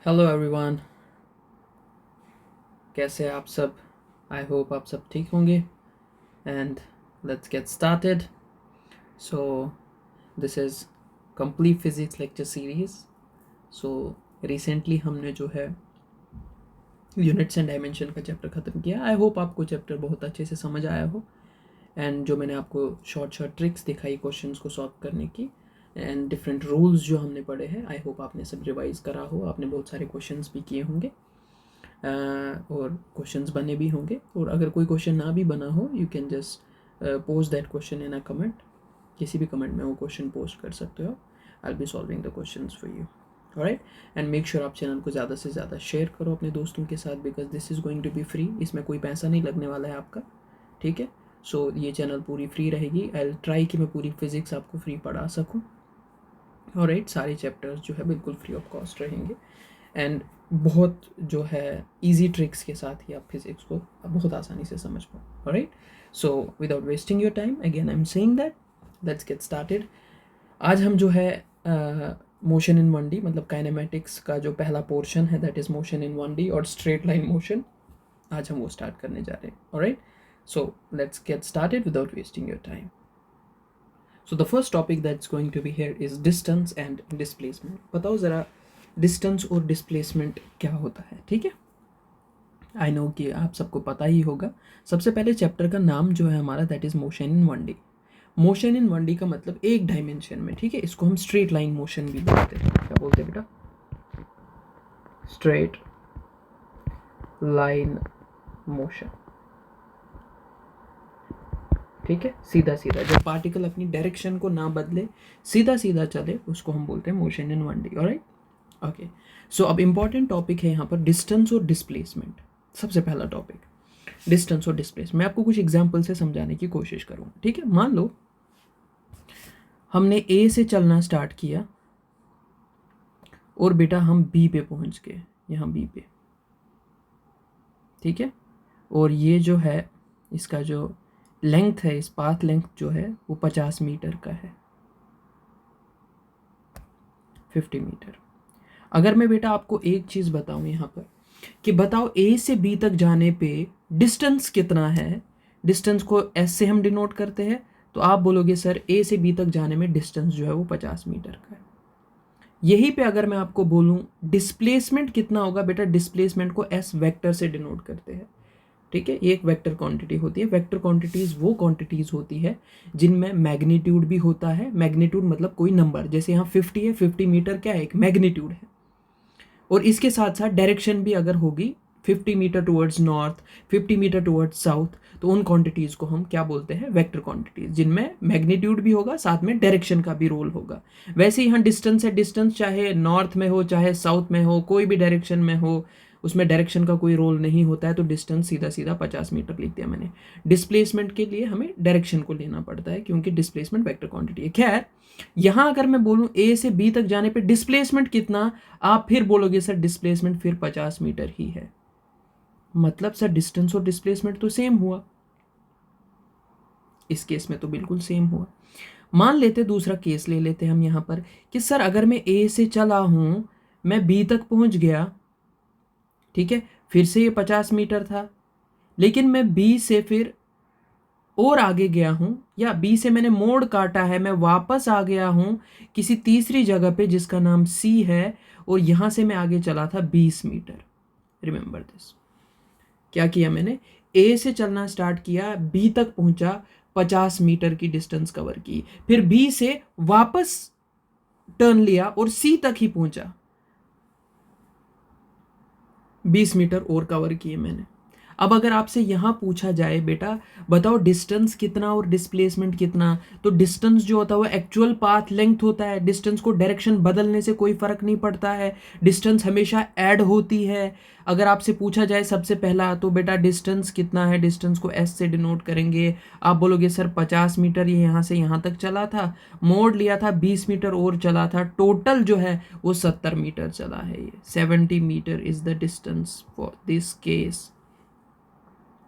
Hello everyone, कैसे हैं आप सब। आई होप आप सब ठीक होंगे and let's get started. So this is complete physics lecture series. So recently हमने जो है यूनिट्स एंड डायमेंशन का चैप्टर ख़त्म किया। आई होप आपको चैप्टर बहुत अच्छे से समझ आया हो एंड जो मैंने आपको शॉर्ट शॉर्ट ट्रिक्स दिखाई क्वेश्चंस को सॉल्व करने की एंड डिफरेंट रूल्स जो हमने पढ़े हैं, आई होप आपने सब रिवाइज करा हो। आपने बहुत सारे क्वेश्चंस भी किए होंगे और क्वेश्चंस बने भी होंगे, और अगर कोई क्वेश्चन ना भी बना हो you can just post that question in a comment. किसी भी कमेंट में वो क्वेश्चन पोस्ट कर सकते हो। I will be solving the questions for you. Alright, and make sure आप चैनल को ज़्यादा से ज़्यादा शेयर करो अपने दोस्तों के साथ, because this is going to be free. इसमें कोई पैसा नहीं लगने वाला है आपका, ठीक है। सो ये चैनल पूरी फ्री रहेगी। आई विल ट्राई कि मैं पूरी फिजिक्स आपको फ्री पढ़ा सकूँ। ऑलराइट, सारे चैप्टर्स जो है बिल्कुल फ्री ऑफ कॉस्ट रहेंगे एंड बहुत जो है इजी ट्रिक्स के साथ ही आप फिजिक्स को बहुत आसानी से समझ पाओ। Alright, so without wasting your time, again I am saying that let's get started. आज हम जो है मोशन इन 1D मतलब काइनेमेटिक्स का जो पहला पोर्शन है that is motion in 1D और स्ट्रेट लाइन मोशन, आज हम वो स्टार्ट करने जा रहे हैं। Alright, so let's get started without wasting your time. So the first topic that's going to be here is distance and displacement. बताओ ज़रा डिस्टेंस और डिस्प्लेसमेंट क्या होता है, ठीक है। आई नो कि आप सबको पता ही होगा। सबसे पहले चैप्टर का नाम जो है हमारा that is motion in 1D। Motion in 1D का मतलब एक डायमेंशन में, ठीक है। इसको हम स्ट्रेट लाइन मोशन भी बोलते हैं। क्या बोलते हैं बेटा? स्ट्रेट लाइन मोशन, ठीक है। सीधा सीधा जब पार्टिकल अपनी डायरेक्शन को ना बदले, सीधा सीधा चले, उसको हम बोलते हैं motion in 1D। All right, okay. So अब इंपॉर्टेंट टॉपिक है यहाँ पर डिस्टेंस और डिस्प्लेसमेंट। सबसे पहला टॉपिक डिस्टेंस और डिस्प्लेसमेंट। मैं आपको कुछ एग्जाम्पल से समझाने की कोशिश करूँगा, ठीक है। मान लो हमने ए से चलना स्टार्ट किया और बेटा हम बी पे पहुँच गए, यहाँ बी पे, ठीक है। और ये जो है इसका जो लेंथ है, इस पाथ लेंथ जो है वो 50 मीटर का है, 50 मीटर। अगर मैं बेटा आपको एक चीज़ बताऊं यहाँ पर कि बताओ ए से बी तक जाने पे डिस्टेंस कितना है। डिस्टेंस को एस से हम डिनोट करते हैं, तो आप बोलोगे सर ए से बी तक जाने में डिस्टेंस जो है वो 50 मीटर का है। यहीं पे अगर मैं आपको बोलूं डिस्प्लेसमेंट कितना होगा, बेटा डिस्प्लेसमेंट को एस वेक्टर से डिनोट करते हैं, ठीक है। ये एक वेक्टर क्वांटिटी होती है। वेक्टर क्वांटिटीज़ वो क्वांटिटीज़ होती है जिनमें मैग्नीट्यूड भी होता है। मैग्नीट्यूड मतलब कोई नंबर, जैसे यहाँ 50 है, 50 मीटर क्या है, एक मैग्नीट्यूड है। और इसके साथ साथ डायरेक्शन भी अगर होगी 50 metre towards north, 50 metre towards south, तो उन क्वांटिटीज़ को हम क्या बोलते हैं, वेक्टर क्वांटिटीज़, जिनमें मैग्नीट्यूड भी होगा, साथ में डायरेक्शन का भी रोल होगा। वैसे यहाँ डिस्टेंस है, डिस्टेंस चाहे नॉर्थ में हो चाहे साउथ में हो, कोई भी डायरेक्शन में हो, उसमें डायरेक्शन का कोई रोल नहीं होता है, तो डिस्टेंस सीधा सीधा 50 मीटर लिख दिया मैंने। डिस्प्लेसमेंट के लिए हमें डायरेक्शन को लेना पड़ता है क्योंकि डिस्प्लेसमेंट वेक्टर क्वांटिटी है। खैर, यहाँ अगर मैं बोलूँ ए से बी तक जाने पे डिस्प्लेसमेंट कितना, आप फिर बोलोगे सर डिस्प्लेसमेंट फिर 50 मीटर ही है। मतलब सर डिस्टेंस और डिस्प्लेसमेंट तो सेम हुआ, इस केस में तो बिल्कुल सेम हुआ। मान लेते दूसरा केस ले लेते हम यहाँ पर कि सर अगर मैं ए से चला हूँ, मैं बी तक पहुँच गया, ठीक है, फिर से ये 50 मीटर था, लेकिन मैं बी से फिर और आगे गया हूँ, या बी से मैंने मोड़ काटा है, मैं वापस आ गया हूँ किसी तीसरी जगह पे जिसका नाम सी है, और यहाँ से मैं आगे चला था 20 मीटर। रिमेंबर दिस, क्या किया मैंने, ए से चलना स्टार्ट किया, बी तक पहुँचा, 50 मीटर की डिस्टेंस कवर की, फिर बी से वापस टर्न लिया और सी तक ही पहुँचा, 20 मीटर और कवर किए मैंने। अब अगर आपसे यहाँ पूछा जाए बेटा बताओ डिस्टेंस कितना और डिस्प्लेसमेंट कितना, तो डिस्टेंस जो होता है वो एक्चुअल पाथ लेंथ होता है। डिस्टेंस को डायरेक्शन बदलने से कोई फर्क नहीं पड़ता है, डिस्टेंस हमेशा ऐड होती है। अगर आपसे पूछा जाए सबसे पहला तो बेटा डिस्टेंस कितना है, डिस्टेंस को एस से डिनोट करेंगे। आप बोलोगे सर 50 मीटर, ये यहाँ से यहाँ तक चला था, मोड़ लिया था, 20 मीटर और चला था, टोटल जो है वो 70 मीटर चला है। ये 70 metre is the distance for this case.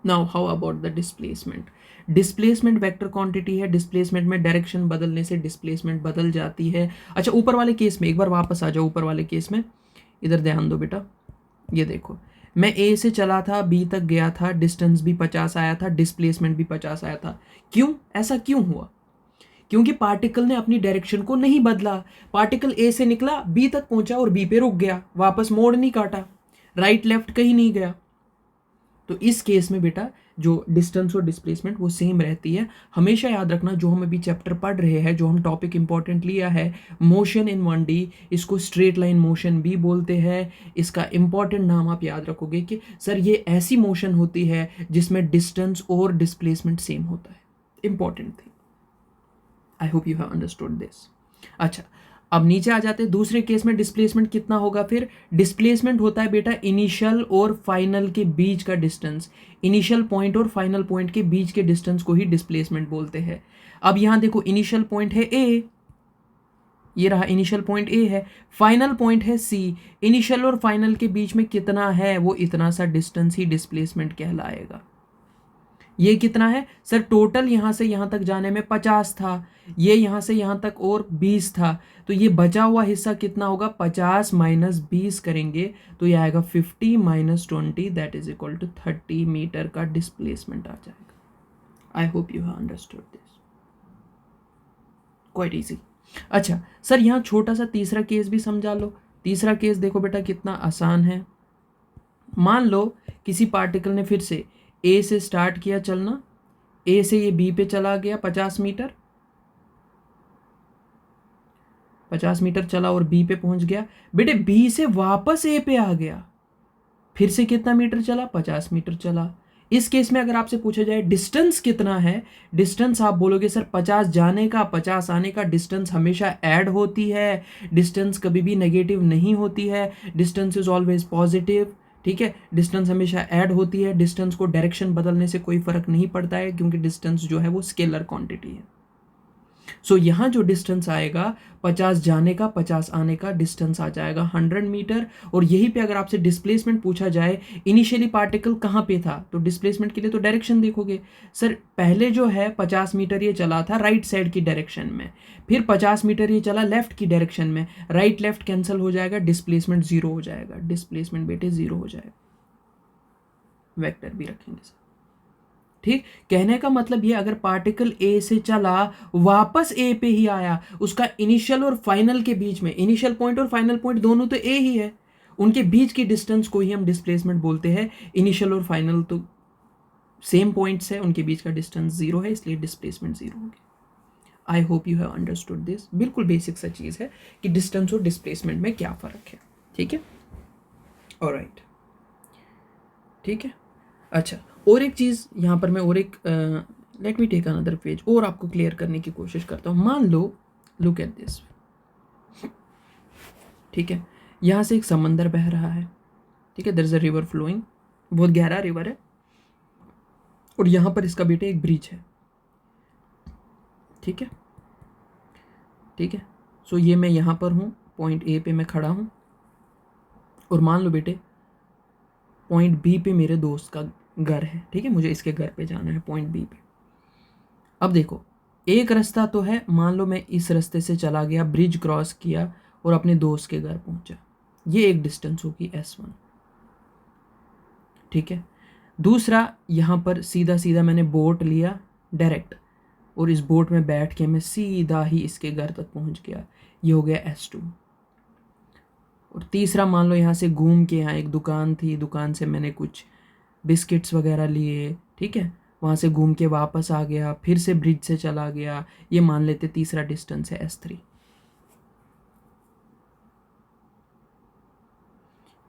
Now how about the displacement. Displacement vector quantity है, डिस्प्लेसमेंट में डायरेक्शन बदलने से डिस्प्लेसमेंट बदल जाती है। अच्छा, ऊपर वाले केस में एक बार वापस आ जाओ, ऊपर वाले केस में इधर ध्यान दो बेटा, ये देखो मैं ए से चला था, बी तक गया था, डिस्टेंस भी 50 आया था, डिस्प्लेसमेंट भी 50 आया था। क्यों? ऐसा क्यों हुआ? क्योंकि पार्टिकल ने अपनी डायरेक्शन को नहीं बदला। पार्टिकल ए से निकला, बी तक पहुंचा और बी पे रुक गया, वापस मोड़ नहीं काटा, राइट लेफ्ट कहीं नहीं गया। तो इस केस में बेटा जो डिस्टेंस और डिस्प्लेसमेंट वो सेम रहती है। हमेशा याद रखना, जो हम अभी चैप्टर पढ़ रहे हैं, जो हम टॉपिक इंपॉर्टेंट लिया है मोशन इन 1D, इसको स्ट्रेट लाइन मोशन भी बोलते हैं। इसका इंपॉर्टेंट नाम आप याद रखोगे कि सर ये ऐसी मोशन होती है जिसमें डिस्टेंस और डिस्प्लेसमेंट सेम होता है। Important thing, I hope you have understood this. अच्छा, अब नीचे आ जाते हैं। दूसरे केस में डिस्प्लेसमेंट कितना होगा? फिर डिस्प्लेसमेंट होता है बेटा इनिशियल और फाइनल के बीच का डिस्टेंस। इनिशियल पॉइंट और फाइनल पॉइंट के बीच के डिस्टेंस को ही डिस्प्लेसमेंट बोलते हैं। अब यहां देखो, इनिशियल पॉइंट है ए, ये रहा इनिशियल पॉइंट ए है, फाइनल पॉइंट है सी। इनिशियल और फाइनल के बीच में कितना है? वो इतना सा डिस्टेंस ही डिस्प्लेसमेंट कहलाएगा। ये कितना है सर? टोटल यहां से यहां तक जाने में 50 था, ये यहां से यहां तक और 20 था, तो ये बचा हुआ हिस्सा कितना होगा? 50 माइनस 20 करेंगे तो ये आएगा 50 minus 20, that is equal to 30 metre का डिस्प्लेसमेंट आ जाएगा। I hope you have understood this, quite easy. अच्छा सर, यहां छोटा सा तीसरा केस भी समझा लो। तीसरा केस देखो बेटा कितना आसान है। मान लो किसी पार्टिकल ने फिर से ए से स्टार्ट किया चलना, ए से ये बी पे चला गया 50 मीटर, 50 मीटर चला और बी पे पहुंच गया। बेटे बी से वापस ए पे आ गया, फिर से कितना मीटर चला? 50 मीटर चला। इस केस में अगर आपसे पूछा जाए डिस्टेंस कितना है, डिस्टेंस आप बोलोगे सर 50 जाने का 50 आने का। डिस्टेंस हमेशा ऐड होती है, डिस्टेंस कभी भी नेगेटिव नहीं होती है, डिस्टेंस इज ऑलवेज पॉजिटिव। ठीक है, डिस्टेंस हमेशा ऐड होती है, डिस्टेंस को डायरेक्शन बदलने से कोई फर्क नहीं पड़ता है, क्योंकि डिस्टेंस जो है वो स्केलर क्वांटिटी है। सो यहां जो डिस्टेंस आएगा 50 जाने का 50 आने का डिस्टेंस आ जाएगा 100 मीटर। और यहीं पे अगर आपसे डिस्प्लेसमेंट पूछा जाए, इनिशियली पार्टिकल कहां पे था, तो डिस्प्लेसमेंट के लिए तो डायरेक्शन देखोगे। सर पहले जो है 50 मीटर ये चला था राइट साइड की डायरेक्शन में, फिर 50 मीटर ये चला लेफ्ट की डायरेक्शन में, राइट लेफ्ट कैंसिल हो जाएगा, डिस्प्लेसमेंट जीरो हो जाएगा। डिस्प्लेसमेंट बेटे जीरो हो जाएगा, वेक्टर भी रखेंगे सर। ठीक, कहने का मतलब ये, अगर पार्टिकल ए से चला वापस ए पे ही आया, उसका इनिशियल और फाइनल के बीच में, इनिशियल पॉइंट और फाइनल पॉइंट दोनों तो ए ही है, उनके बीच की डिस्टेंस को ही हम डिस्प्लेसमेंट बोलते हैं। इनिशियल और फाइनल तो सेम पॉइंट्स है, उनके बीच का डिस्टेंस जीरो है, इसलिए डिस्प्लेसमेंट जीरो हो गया। आई hope you have understood this. बिल्कुल बेसिक सा चीज है कि डिस्टेंस और डिस्प्लेसमेंट में क्या फर्क है। ठीक है, ऑलराइट, ठीक है। अच्छा, और एक चीज़ यहाँ पर मैं और एक let me take another page और आपको क्लियर करने की कोशिश करता हूँ। मान लो, लुक एट दिस, ठीक है, यहाँ से एक समंदर बह रहा है, ठीक है, there is a river flowing, बहुत गहरा रिवर है, और यहाँ पर इसका बेटे एक ब्रिज है। ठीक है, ठीक है। सो ये मैं यहाँ पर हूँ, पॉइंट ए पे मैं खड़ा हूँ, और मान लो बेटे पॉइंट बी पे मेरे दोस्त का घर है। ठीक है, मुझे इसके घर पे जाना है, पॉइंट बी पे। अब देखो, एक रास्ता तो है, मान लो मैं इस रास्ते से चला गया, ब्रिज क्रॉस किया और अपने दोस्त के घर पहुंचा, ये एक डिस्टेंस होगी S1। ठीक है, दूसरा यहाँ पर सीधा सीधा मैंने बोट लिया डायरेक्ट, और इस बोट में बैठ के मैं सीधा ही इसके घर तक पहुंच गया, ये हो गया S2। और तीसरा मान लो यहाँ से घूम के, यहाँ एक दुकान थी, दुकान से मैंने कुछ बिस्किट्स वगैरह लिए, ठीक है, वहाँ से घूम के वापस आ गया, फिर से ब्रिज से चला गया, ये मान लेते तीसरा डिस्टेंस है S3।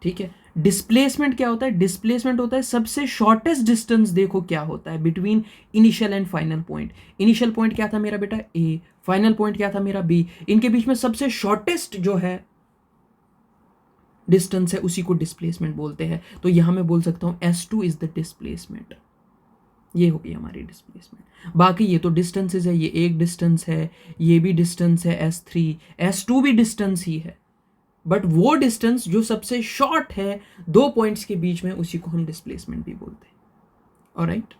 ठीक है, डिस्प्लेसमेंट क्या होता है? डिस्प्लेसमेंट होता है सबसे शॉर्टेस्ट डिस्टेंस, देखो क्या होता है, between initial and final point. Initial point क्या था मेरा बेटा? A, फाइनल पॉइंट क्या था मेरा B, इनके बीच में सबसे शॉर्टेस्ट जो है डिस्टेंस है उसी को डिस्प्लेसमेंट बोलते हैं। तो यहां मैं बोल सकता हूं S2 इज द डिस्प्लेसमेंट, ये होगी हमारी डिस्प्लेसमेंट। बाकी ये तो डिस्टेंसेस है, ये एक डिस्टेंस है, ये भी डिस्टेंस है S3, S2 भी डिस्टेंस ही है, बट वो डिस्टेंस जो सबसे शॉर्ट है दो पॉइंट्स के बीच में, उसी को हम डिस्प्लेसमेंट भी बोलते हैं। ऑलराइट,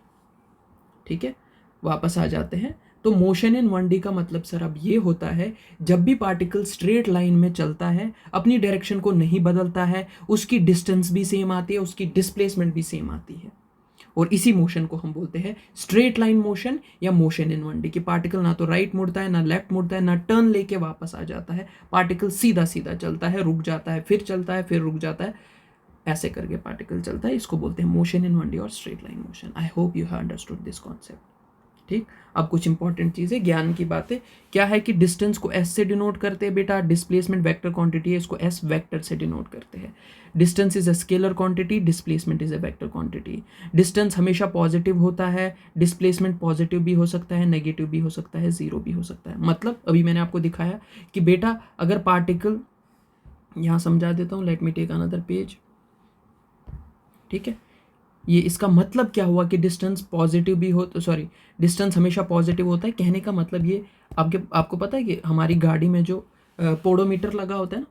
ठीक है, वापस आ जाते हैं। तो मोशन इन 1D का मतलब सर अब ये होता है जब भी पार्टिकल स्ट्रेट लाइन में चलता है, अपनी डायरेक्शन को नहीं बदलता है, उसकी डिस्टेंस भी सेम आती है, उसकी डिस्प्लेसमेंट भी सेम आती है, और इसी मोशन को हम बोलते हैं स्ट्रेट लाइन मोशन या मोशन इन 1D। कि पार्टिकल ना तो राइट मुड़ता है, ना लेफ्ट मुड़ता है, ना टर्न लेके वापस आ जाता है, पार्टिकल सीधा सीधा चलता है, रुक जाता है, फिर चलता है, फिर रुक जाता है, ऐसे करके पार्टिकल चलता है। इसको बोलते हैं मोशन इन 1D और straight line motion. I hope you have understood this concept. ठीक, अब कुछ इंपॉर्टेंट चीज़ें, ज्ञान की बातें। क्या है कि डिस्टेंस को एस से डिनोट करते हैं बेटा, डिस्प्लेसमेंट वेक्टर क्वांटिटी है, इसको एस वेक्टर से डिनोट करते हैं। Distance is a scalar quantity, displacement is a vector quantity. Distance हमेशा पॉजिटिव होता है, डिस्प्लेसमेंट पॉजिटिव भी हो सकता है, नेगेटिव भी हो सकता है, जीरो भी हो सकता है। मतलब अभी मैंने आपको दिखाया कि बेटा अगर पार्टिकल, यहाँ समझा देता हूँ, let me take another page. ठीक है, ये इसका मतलब क्या हुआ कि डिस्टेंस पॉजिटिव भी हो, तो सॉरी, डिस्टेंस हमेशा पॉजिटिव होता है। कहने का मतलब ये, आपको पता है कि हमारी गाड़ी में जो पोडोमीटर लगा होता है ना,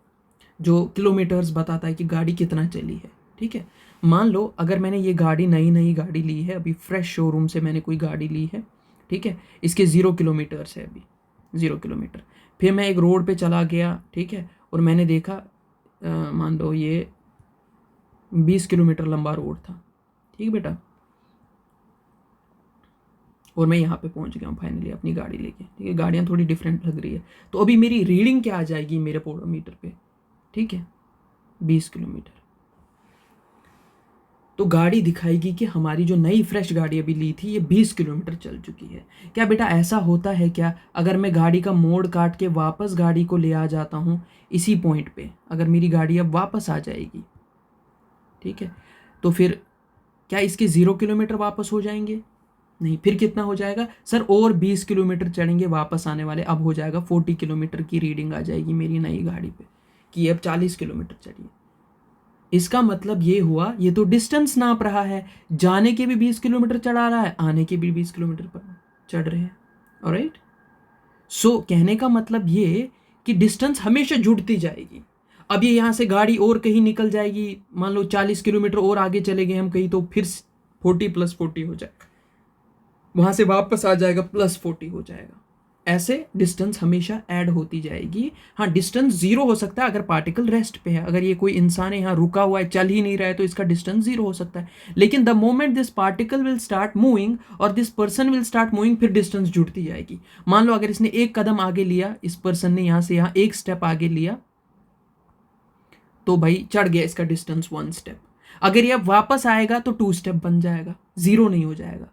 जो किलोमीटर्स बताता है कि गाड़ी कितना चली है। ठीक है, मान लो अगर मैंने ये गाड़ी, नई गाड़ी ली है, अभी फ्रेश शोरूम से मैंने कोई गाड़ी ली है, ठीक है, इसके 0 किलोमीटर्स है, अभी 0 किलोमीटर। फिर मैं एक रोड पे चला गया, ठीक है, और मैंने देखा मान लो ये 20 किलोमीटर लंबा रोड था, ठीक बेटा, और मैं यहाँ पे पहुँच गया हूँ फाइनली अपनी गाड़ी लेके। ठीक है, गाड़ियाँ थोड़ी डिफरेंट लग रही है, तो अभी मेरी रीडिंग क्या आ जाएगी मेरे पोडोमीटर पे, ठीक है, 20 किलोमीटर। तो गाड़ी दिखाएगी कि हमारी जो नई फ्रेश गाड़ी अभी ली थी ये 20 किलोमीटर चल चुकी है। क्या बेटा ऐसा होता है क्या, अगर मैं गाड़ी का मोड़ काट के वापस गाड़ी को ले आ जाता हूँ इसी पॉइंट पे, अगर मेरी गाड़ी अब वापस आ जाएगी, ठीक है, तो फिर क्या इसके 0 किलोमीटर वापस हो जाएंगे? नहीं, फिर कितना हो जाएगा सर, और 20 किलोमीटर चढ़ेंगे वापस आने वाले, अब हो जाएगा 40 किलोमीटर की रीडिंग आ जाएगी मेरी नई गाड़ी पे कि अब 40 किलोमीटर चढ़िए। इसका मतलब ये हुआ, ये तो डिस्टेंस नाप रहा है, जाने के भी 20 किलोमीटर चढ़ा रहा है, आने के भी 20 किलोमीटर पर चढ़ रहे हैं। ऑलराइट, सो कहने का मतलब ये कि डिस्टेंस हमेशा जुड़ती जाएगी। अब ये यहाँ से गाड़ी और कहीं निकल जाएगी, मान लो 40 किलोमीटर और आगे चले गए हम कहीं, तो फिर 40 + 40 हो जाएगा, वहां से वापस आ जाएगा +40 हो जाएगा। ऐसे डिस्टेंस हमेशा ऐड होती जाएगी। हाँ, डिस्टेंस 0 हो सकता है अगर पार्टिकल रेस्ट पे है, अगर ये कोई इंसान है यहाँ रुका हुआ है, चल ही नहीं रहा है, तो इसका डिस्टेंस 0 हो सकता है। लेकिन the moment this particle will start moving और this person will start moving, फिर डिस्टेंस जुड़ती जाएगी। मान लो अगर इसने एक कदम आगे लिया, इस पर्सन ने यहाँ से यहाँ एक स्टेप आगे लिया, तो भाई चढ़ गया इसका डिस्टेंस 1 स्टेप। अगर ये अब वापस आएगा तो 2 स्टेप बन जाएगा, 0 नहीं हो जाएगा।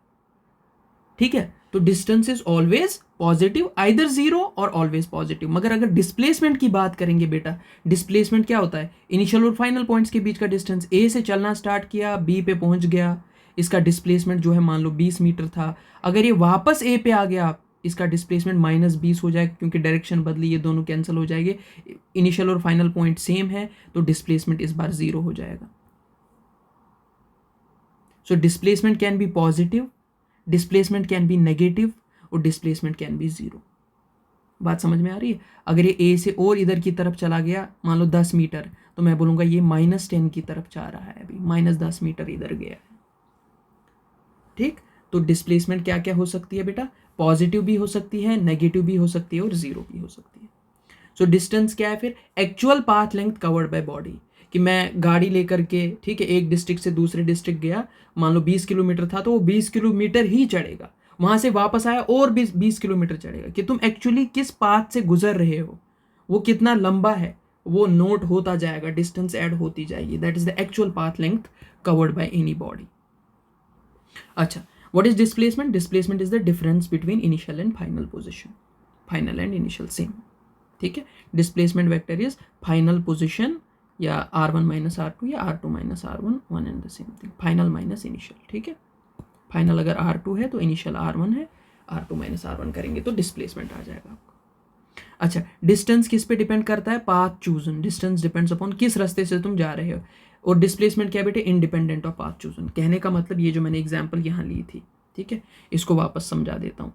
ठीक है, तो distance is always positive, either 0 और ऑलवेज पॉजिटिव। मगर अगर डिस्प्लेसमेंट की बात करेंगे बेटा, डिस्प्लेसमेंट क्या होता है, इनिशियल और फाइनल पॉइंट्स के बीच का डिस्टेंस। ए से चलना स्टार्ट किया, बी पे पहुंच गया, इसका डिस्प्लेसमेंट जो है मान लो 20 मीटर था। अगर ये वापस ए पे आ गया, इसका डिस्प्लेसमेंट -20 हो जाएगा, क्योंकि डायरेक्शन बदली, ये दोनों कैंसिल हो जाएंगे, इनिशियल और फाइनल पॉइंट सेम है, तो डिस्प्लेसमेंट इस बार 0 हो जाएगा। So displacement can be positive, displacement can be negative, और डिस्प्लेसमेंट कैन बी 0। बात समझ में आ रही है? अगर ये ए से और इधर की तरफ चला गया, मान लो 10 मीटर, तो मैं बोलूंगा ये -10 की तरफ जा रहा है, अभी -10 मीटर इधर गया है। ठीक, तो डिस्प्लेसमेंट क्या क्या हो सकती है बेटा, पॉजिटिव भी हो सकती है, नेगेटिव भी हो सकती है, और 0 भी हो सकती है। सो डिस्टेंस क्या है फिर, actual path length covered by body. कि मैं गाड़ी लेकर के, ठीक है, एक डिस्ट्रिक्ट से दूसरे डिस्ट्रिक्ट गया, मान लो 20 किलोमीटर था, तो वो 20 किलोमीटर ही चढ़ेगा, वहां से वापस आया और 20 किलोमीटर चढ़ेगा। कि तुम एक्चुअली किस पाथ से गुजर रहे हो, वो कितना लंबा है, वो नोट होता जाएगा, डिस्टेंस ऐड होती जाएगी। That is the actual path length covered by any body. अच्छा, what is displacement? Displacement is the difference between initial and final position. Final and initial same, ठीक है। Displacement vector is final position या r1 - r2 या r2 - r1, one and the same thing, final minus initial. ठीक है, final अगर r2 है तो initial r1 है, r2 - r1 करेंगे तो डिस्प्लेसमेंट आ जाएगा आपको। अच्छा, डिस्टेंस किस पे डिपेंड करता है? Path chosen. Distance depends upon किस रास्ते से तुम जा रहे हो। और डिस्प्लेसमेंट क्या बेटे? Independent of path chosen. कहने का मतलब ये जो मैंने एग्जांपल यहाँ ली थी, ठीक है, इसको वापस समझा देता हूँ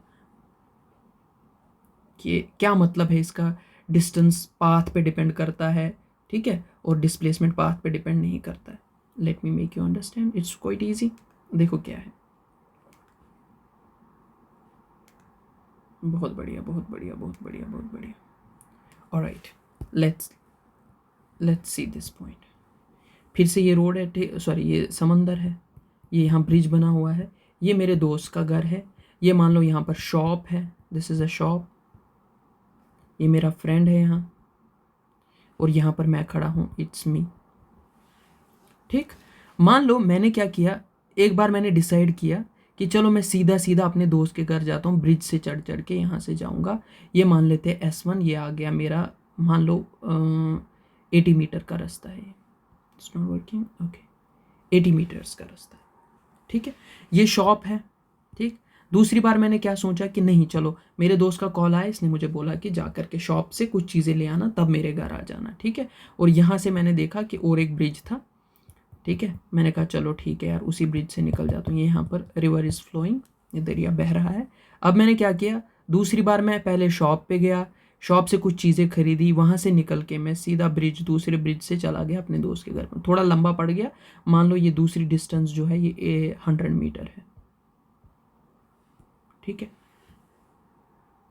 कि क्या मतलब है इसका। डिस्टेंस पाथ पे डिपेंड करता है, ठीक है, और डिस्प्लेसमेंट पाथ पे डिपेंड नहीं करता है। Let me make you understand, it's quite easy. देखो क्या है, बहुत बढ़िया, बहुत बढ़िया, बहुत बढ़िया, बहुत बढ़िया। Alright, let's see this point. फिर से ये रोड है, सॉरी ये समंदर है, ये यहाँ ब्रिज बना हुआ है, ये मेरे दोस्त का घर है, ये मान लो यहाँ पर शॉप है, दिस इज़ अ शॉप, ये मेरा फ्रेंड है यहाँ, और यहाँ पर मैं खड़ा हूँ, इट्स मी। ठीक, मान लो मैंने क्या किया, एक बार मैंने डिसाइड किया कि चलो मैं सीधा सीधा अपने दोस्त के घर जाता हूँ, ब्रिज से चढ़ चढ़ के यहाँ से जाऊँगा। ये मान लेते हैं S1, ये आ गया मेरा, मान लो 80 मीटर का रास्ता है, it's not working, okay 80 metres का रास्ता है। ठीक है, ये शॉप है। ठीक, दूसरी बार मैंने क्या सोचा कि नहीं चलो, मेरे दोस्त का कॉल आया, इसने मुझे बोला कि जा कर के शॉप से कुछ चीज़ें ले आना, तब मेरे घर आ जाना। ठीक है, और यहाँ से मैंने देखा कि और एक ब्रिज था। ठीक है, मैंने कहा चलो ठीक है यार, उसी ब्रिज से निकल जाता हूँ। ये यहाँ पर रिवर इज़ फ्लोइंग, ये दरिया बह रहा है। अब मैंने क्या किया, दूसरी बार मैं पहले शॉप पे गया, शॉप से कुछ चीज़ें खरीदी, वहाँ से निकल के मैं सीधा ब्रिज, दूसरे ब्रिज से चला गया अपने दोस्त के घर पर। थोड़ा लंबा पड़ गया, मान लो ये दूसरी डिस्टेंस जो है ये 100 मीटर है। ठीक है,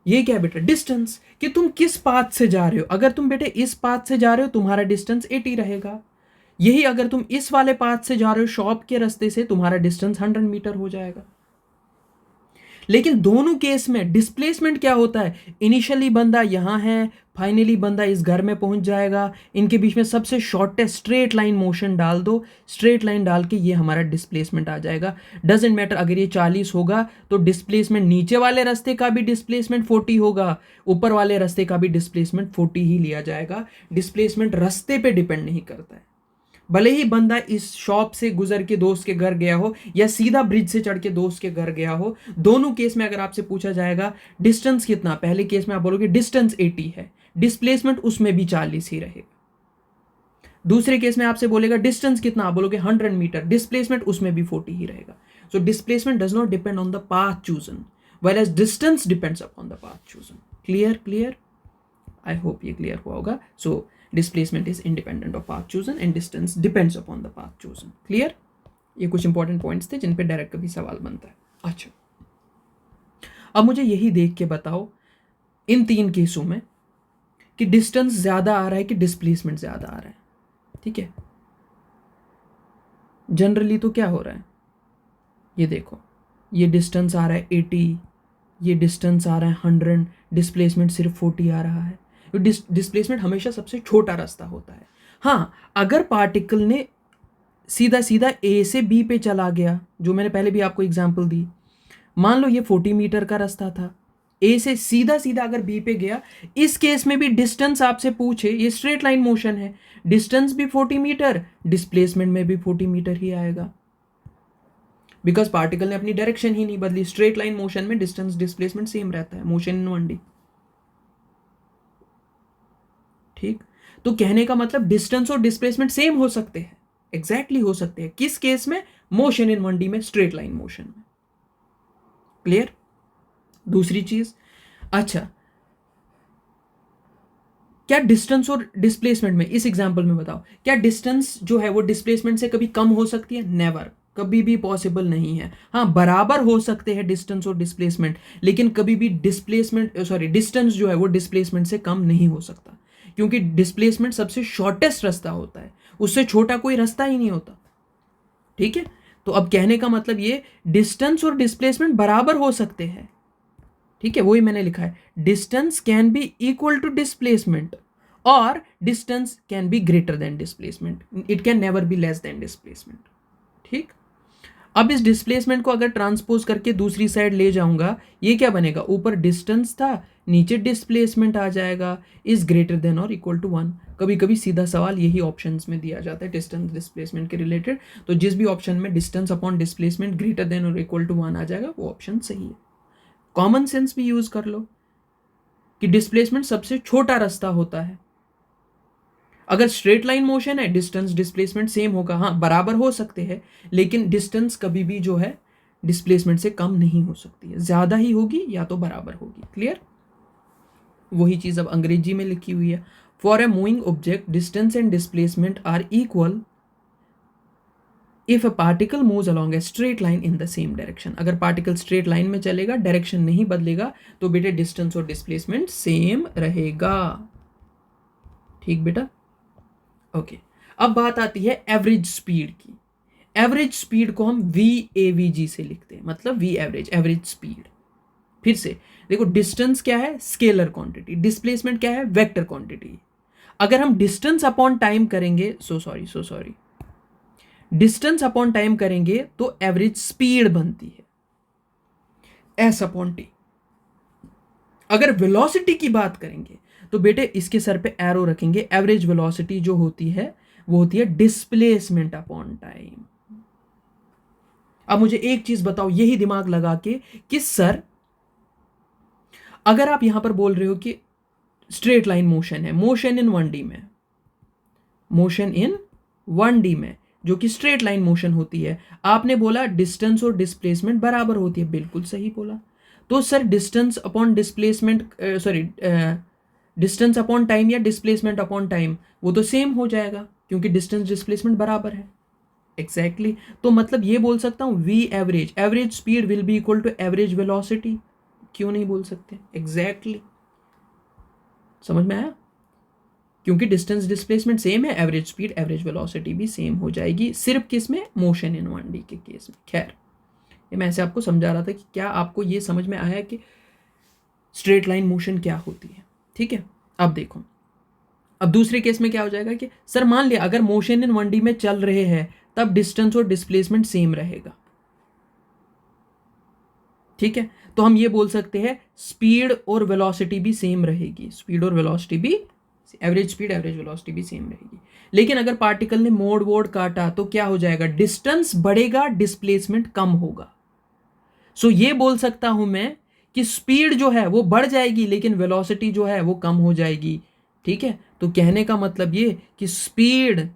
ये क्या है बेटा, डिस्टेंस, कि तुम किस पाथ से जा रहे हो। अगर तुम बेटे इस पाथ से जा रहे हो, तुम्हारा डिस्टेंस 80 रहेगा। यही अगर तुम इस वाले पाथ से जा रहे हो, शॉप के रास्ते से, तुम्हारा डिस्टेंस 100 मीटर हो जाएगा। लेकिन दोनों केस में डिस्प्लेसमेंट क्या होता है, इनिशियली बंदा यहाँ है, फाइनली बंदा इस घर में पहुंच जाएगा, इनके बीच में सबसे शॉर्टेस्ट स्ट्रेट लाइन मोशन डाल दो, स्ट्रेट लाइन डाल के ये हमारा डिस्प्लेसमेंट आ जाएगा। डजेंट मैटर अगर ये 40 होगा तो डिस्प्लेसमेंट नीचे वाले रास्ते का भी डिस्प्लेसमेंट 40 होगा, ऊपर वाले रास्ते का भी डिस्प्लेसमेंट 40 ही लिया जाएगा। डिस्प्लेसमेंट रास्ते पे डिपेंड नहीं करता है। भले ही बंदा इस शॉप से गुजर के दोस्त के घर गया हो या सीधा ब्रिज से चढ़ के दोस्त के घर गया हो, दोनों केस में अगर आपसे पूछा जाएगा डिस्टेंस कितना, पहले केस में आप बोलोगे डिस्टेंस 80 है, डिस्प्लेसमेंट उसमें भी 40 ही रहेगा। दूसरे केस में आपसे बोलेगा डिस्टेंस कितना, आप बोलोगे 100 मीटर, डिस्प्लेसमेंट उसमें भी 40 ही रहेगा। So displacement does not depend on the path chosen, well as distance depends upon the path chosen. Clear clear, I hope ये क्लियर हुआ होगा। सो displacement is independent of path chosen and distance depends upon the path chosen. Clear? ये कुछ important points थे जिन पे direct कभी सवाल बनता है। अच्छा, अब मुझे यही देख के बताओ इन तीन केसों में कि डिस्टेंस ज्यादा आ रहा है कि डिस्प्लेसमेंट ज्यादा आ रहा है। ठीक है, जनरली तो क्या हो रहा है, ये देखो, ये डिस्टेंस आ रहा है 80, ये डिस्टेंस आ रहा है 100, डिस्प्लेसमेंट सिर्फ 40 आ रहा है। डिस्प्लेसमेंट हमेशा सबसे छोटा रास्ता होता है। हाँ, अगर पार्टिकल ने सीधा सीधा ए से बी पे चला गया, जो मैंने पहले भी आपको एग्जांपल दी, मान लो ये 40 मीटर का रास्ता था, ए से सीधा सीधा अगर बी पे गया, इस केस में भी डिस्टेंस आपसे पूछे, ये स्ट्रेट लाइन मोशन है, डिस्टेंस भी 40 मीटर, डिस्प्लेसमेंट में भी 40 मीटर ही आएगा, बिकॉज पार्टिकल ने अपनी डायरेक्शन ही नहीं बदली। स्ट्रेट लाइन मोशन में डिस्टेंस डिस्प्लेसमेंट सेम रहता है, मोशन इन 1D। ठीक, तो कहने का मतलब डिस्टेंस और डिस्प्लेसमेंट सेम हो सकते हैं, एग्जैक्टली हो सकते हैं। किस केस में, मोशन इन 1D में, स्ट्रेट लाइन मोशन में। क्लियर? दूसरी चीज, अच्छा, क्या डिस्टेंस और डिस्प्लेसमेंट में, इस एग्जांपल में बताओ, क्या डिस्टेंस जो है वो डिस्प्लेसमेंट से कभी कम हो सकती है? नेवर, कभी भी पॉसिबल नहीं है। हाँ, बराबर हो सकते हैं डिस्टेंस और डिस्प्लेसमेंट, लेकिन कभी भी डिस्टेंस जो है वो डिस्प्लेसमेंट से कम नहीं हो सकता, क्योंकि डिस्प्लेसमेंट सबसे शॉर्टेस्ट रास्ता होता है, उससे छोटा कोई रास्ता ही नहीं होता। ठीक है, तो अब कहने का मतलब ये, डिस्टेंस और डिस्प्लेसमेंट बराबर हो सकते हैं। ठीक है, वही मैंने लिखा है, distance can be equal to displacement और distance can be greater than displacement, it can never be less than displacement. ठीक, अब इस डिस्प्लेसमेंट को अगर ट्रांसपोज करके दूसरी साइड ले जाऊंगा, ये क्या बनेगा, ऊपर डिस्टेंस था, नीचे डिस्प्लेसमेंट आ जाएगा, इज ग्रेटर देन और इक्वल टू 1। कभी कभी सीधा सवाल यही ऑप्शंस में दिया जाता है डिस्टेंस डिस्प्लेसमेंट के रिलेटेड, तो जिस भी ऑप्शन में distance upon displacement greater than और इक्वल टू 1 आ जाएगा, वो ऑप्शन सही है। कॉमन सेंस भी यूज कर लो कि डिस्प्लेसमेंट सबसे छोटा रास्ता होता है। अगर स्ट्रेट लाइन मोशन है, डिस्टेंस डिस्प्लेसमेंट सेम होगा, हाँ बराबर हो सकते हैं, लेकिन डिस्टेंस कभी भी जो है डिस्प्लेसमेंट से कम नहीं हो सकती है, ज्यादा ही होगी या तो बराबर होगी। क्लियर? वही चीज अब अंग्रेजी में लिखी हुई है, for a moving object distance and displacement are equal if a particle moves along a straight line in the same direction, अगर पार्टिकल स्ट्रेट लाइन में चलेगा, डायरेक्शन नहीं बदलेगा, तो बेटे डिस्टेंस और डिस्प्लेसमेंट सेम रहेगा। ठीक बेटा, ओके। अब बात आती है एवरेज स्पीड की। एवरेज स्पीड को हम VAVG से लिखते हैं, मतलब V एवरेज, एवरेज स्पीड। फिर से देखो, डिस्टेंस क्या है, स्केलर क्वांटिटी, डिस्प्लेसमेंट क्या है, वेक्टर क्वांटिटी। अगर हम डिस्टेंस अपॉन टाइम करेंगे, so sorry, distance upon time करेंगे तो एवरेज स्पीड बनती है S अपॉन T। अगर वेलोसिटी की बात करेंगे तो बेटे इसके सर पे एरो रखेंगे, एवरेज वेलोसिटी जो होती है वो होती है डिस्प्लेसमेंट अपॉन टाइम। अब मुझे एक चीज बताओ, यही दिमाग लगा के कि सर अगर आप यहां पर बोल रहे हो कि स्ट्रेट लाइन मोशन है, मोशन इन 1D में, मोशन इन 1D में जो कि स्ट्रेट लाइन मोशन होती है, आपने बोला डिस्टेंस और डिस्प्लेसमेंट बराबर होती है, बिल्कुल सही बोला। तो sir distance upon displacement, sorry distance upon time या डिस्प्लेसमेंट अपॉन टाइम, वो तो सेम हो जाएगा क्योंकि डिस्टेंस डिस्प्लेसमेंट बराबर है। एग्जैक्टली तो मतलब ये बोल सकता हूं V average, average speed will be equal to average velocity. क्यों नहीं बोल सकते? एग्जैक्टली समझ में आया? क्योंकि डिस्टेंस डिस्प्लेसमेंट सेम है, एवरेज स्पीड एवरेज वेलोसिटी भी सेम हो जाएगी, सिर्फ किस में, मोशन इन 1D के केस में। खैर, ये मैं ऐसे आपको समझा रहा था कि क्या आपको ये समझ में आया कि स्ट्रेट लाइन मोशन क्या होती है। ठीक है, अब देखो, अब दूसरे केस में क्या हो जाएगा कि सर मान लिया अगर मोशन इन 1D में चल रहे हैं तब डिस्टेंस और डिस्प्लेसमेंट सेम रहेगा। ठीक है, तो हम ये बोल सकते हैं स्पीड और वेलोसिटी भी सेम रहेगी, स्पीड और वेलोसिटी भी, एवरेज स्पीड एवरेज वेलोसिटी भी सेम रहेगी। लेकिन अगर पार्टिकल ने मोड़ वोड़ काटा तो क्या हो जाएगा, डिस्टेंस बढ़ेगा, डिस्प्लेसमेंट कम होगा। सो ये बोल सकता हूं मैं कि स्पीड जो है वो बढ़ जाएगी लेकिन वेलोसिटी जो है वो कम हो जाएगी। ठीक है, तो कहने का मतलब ये कि स्पीड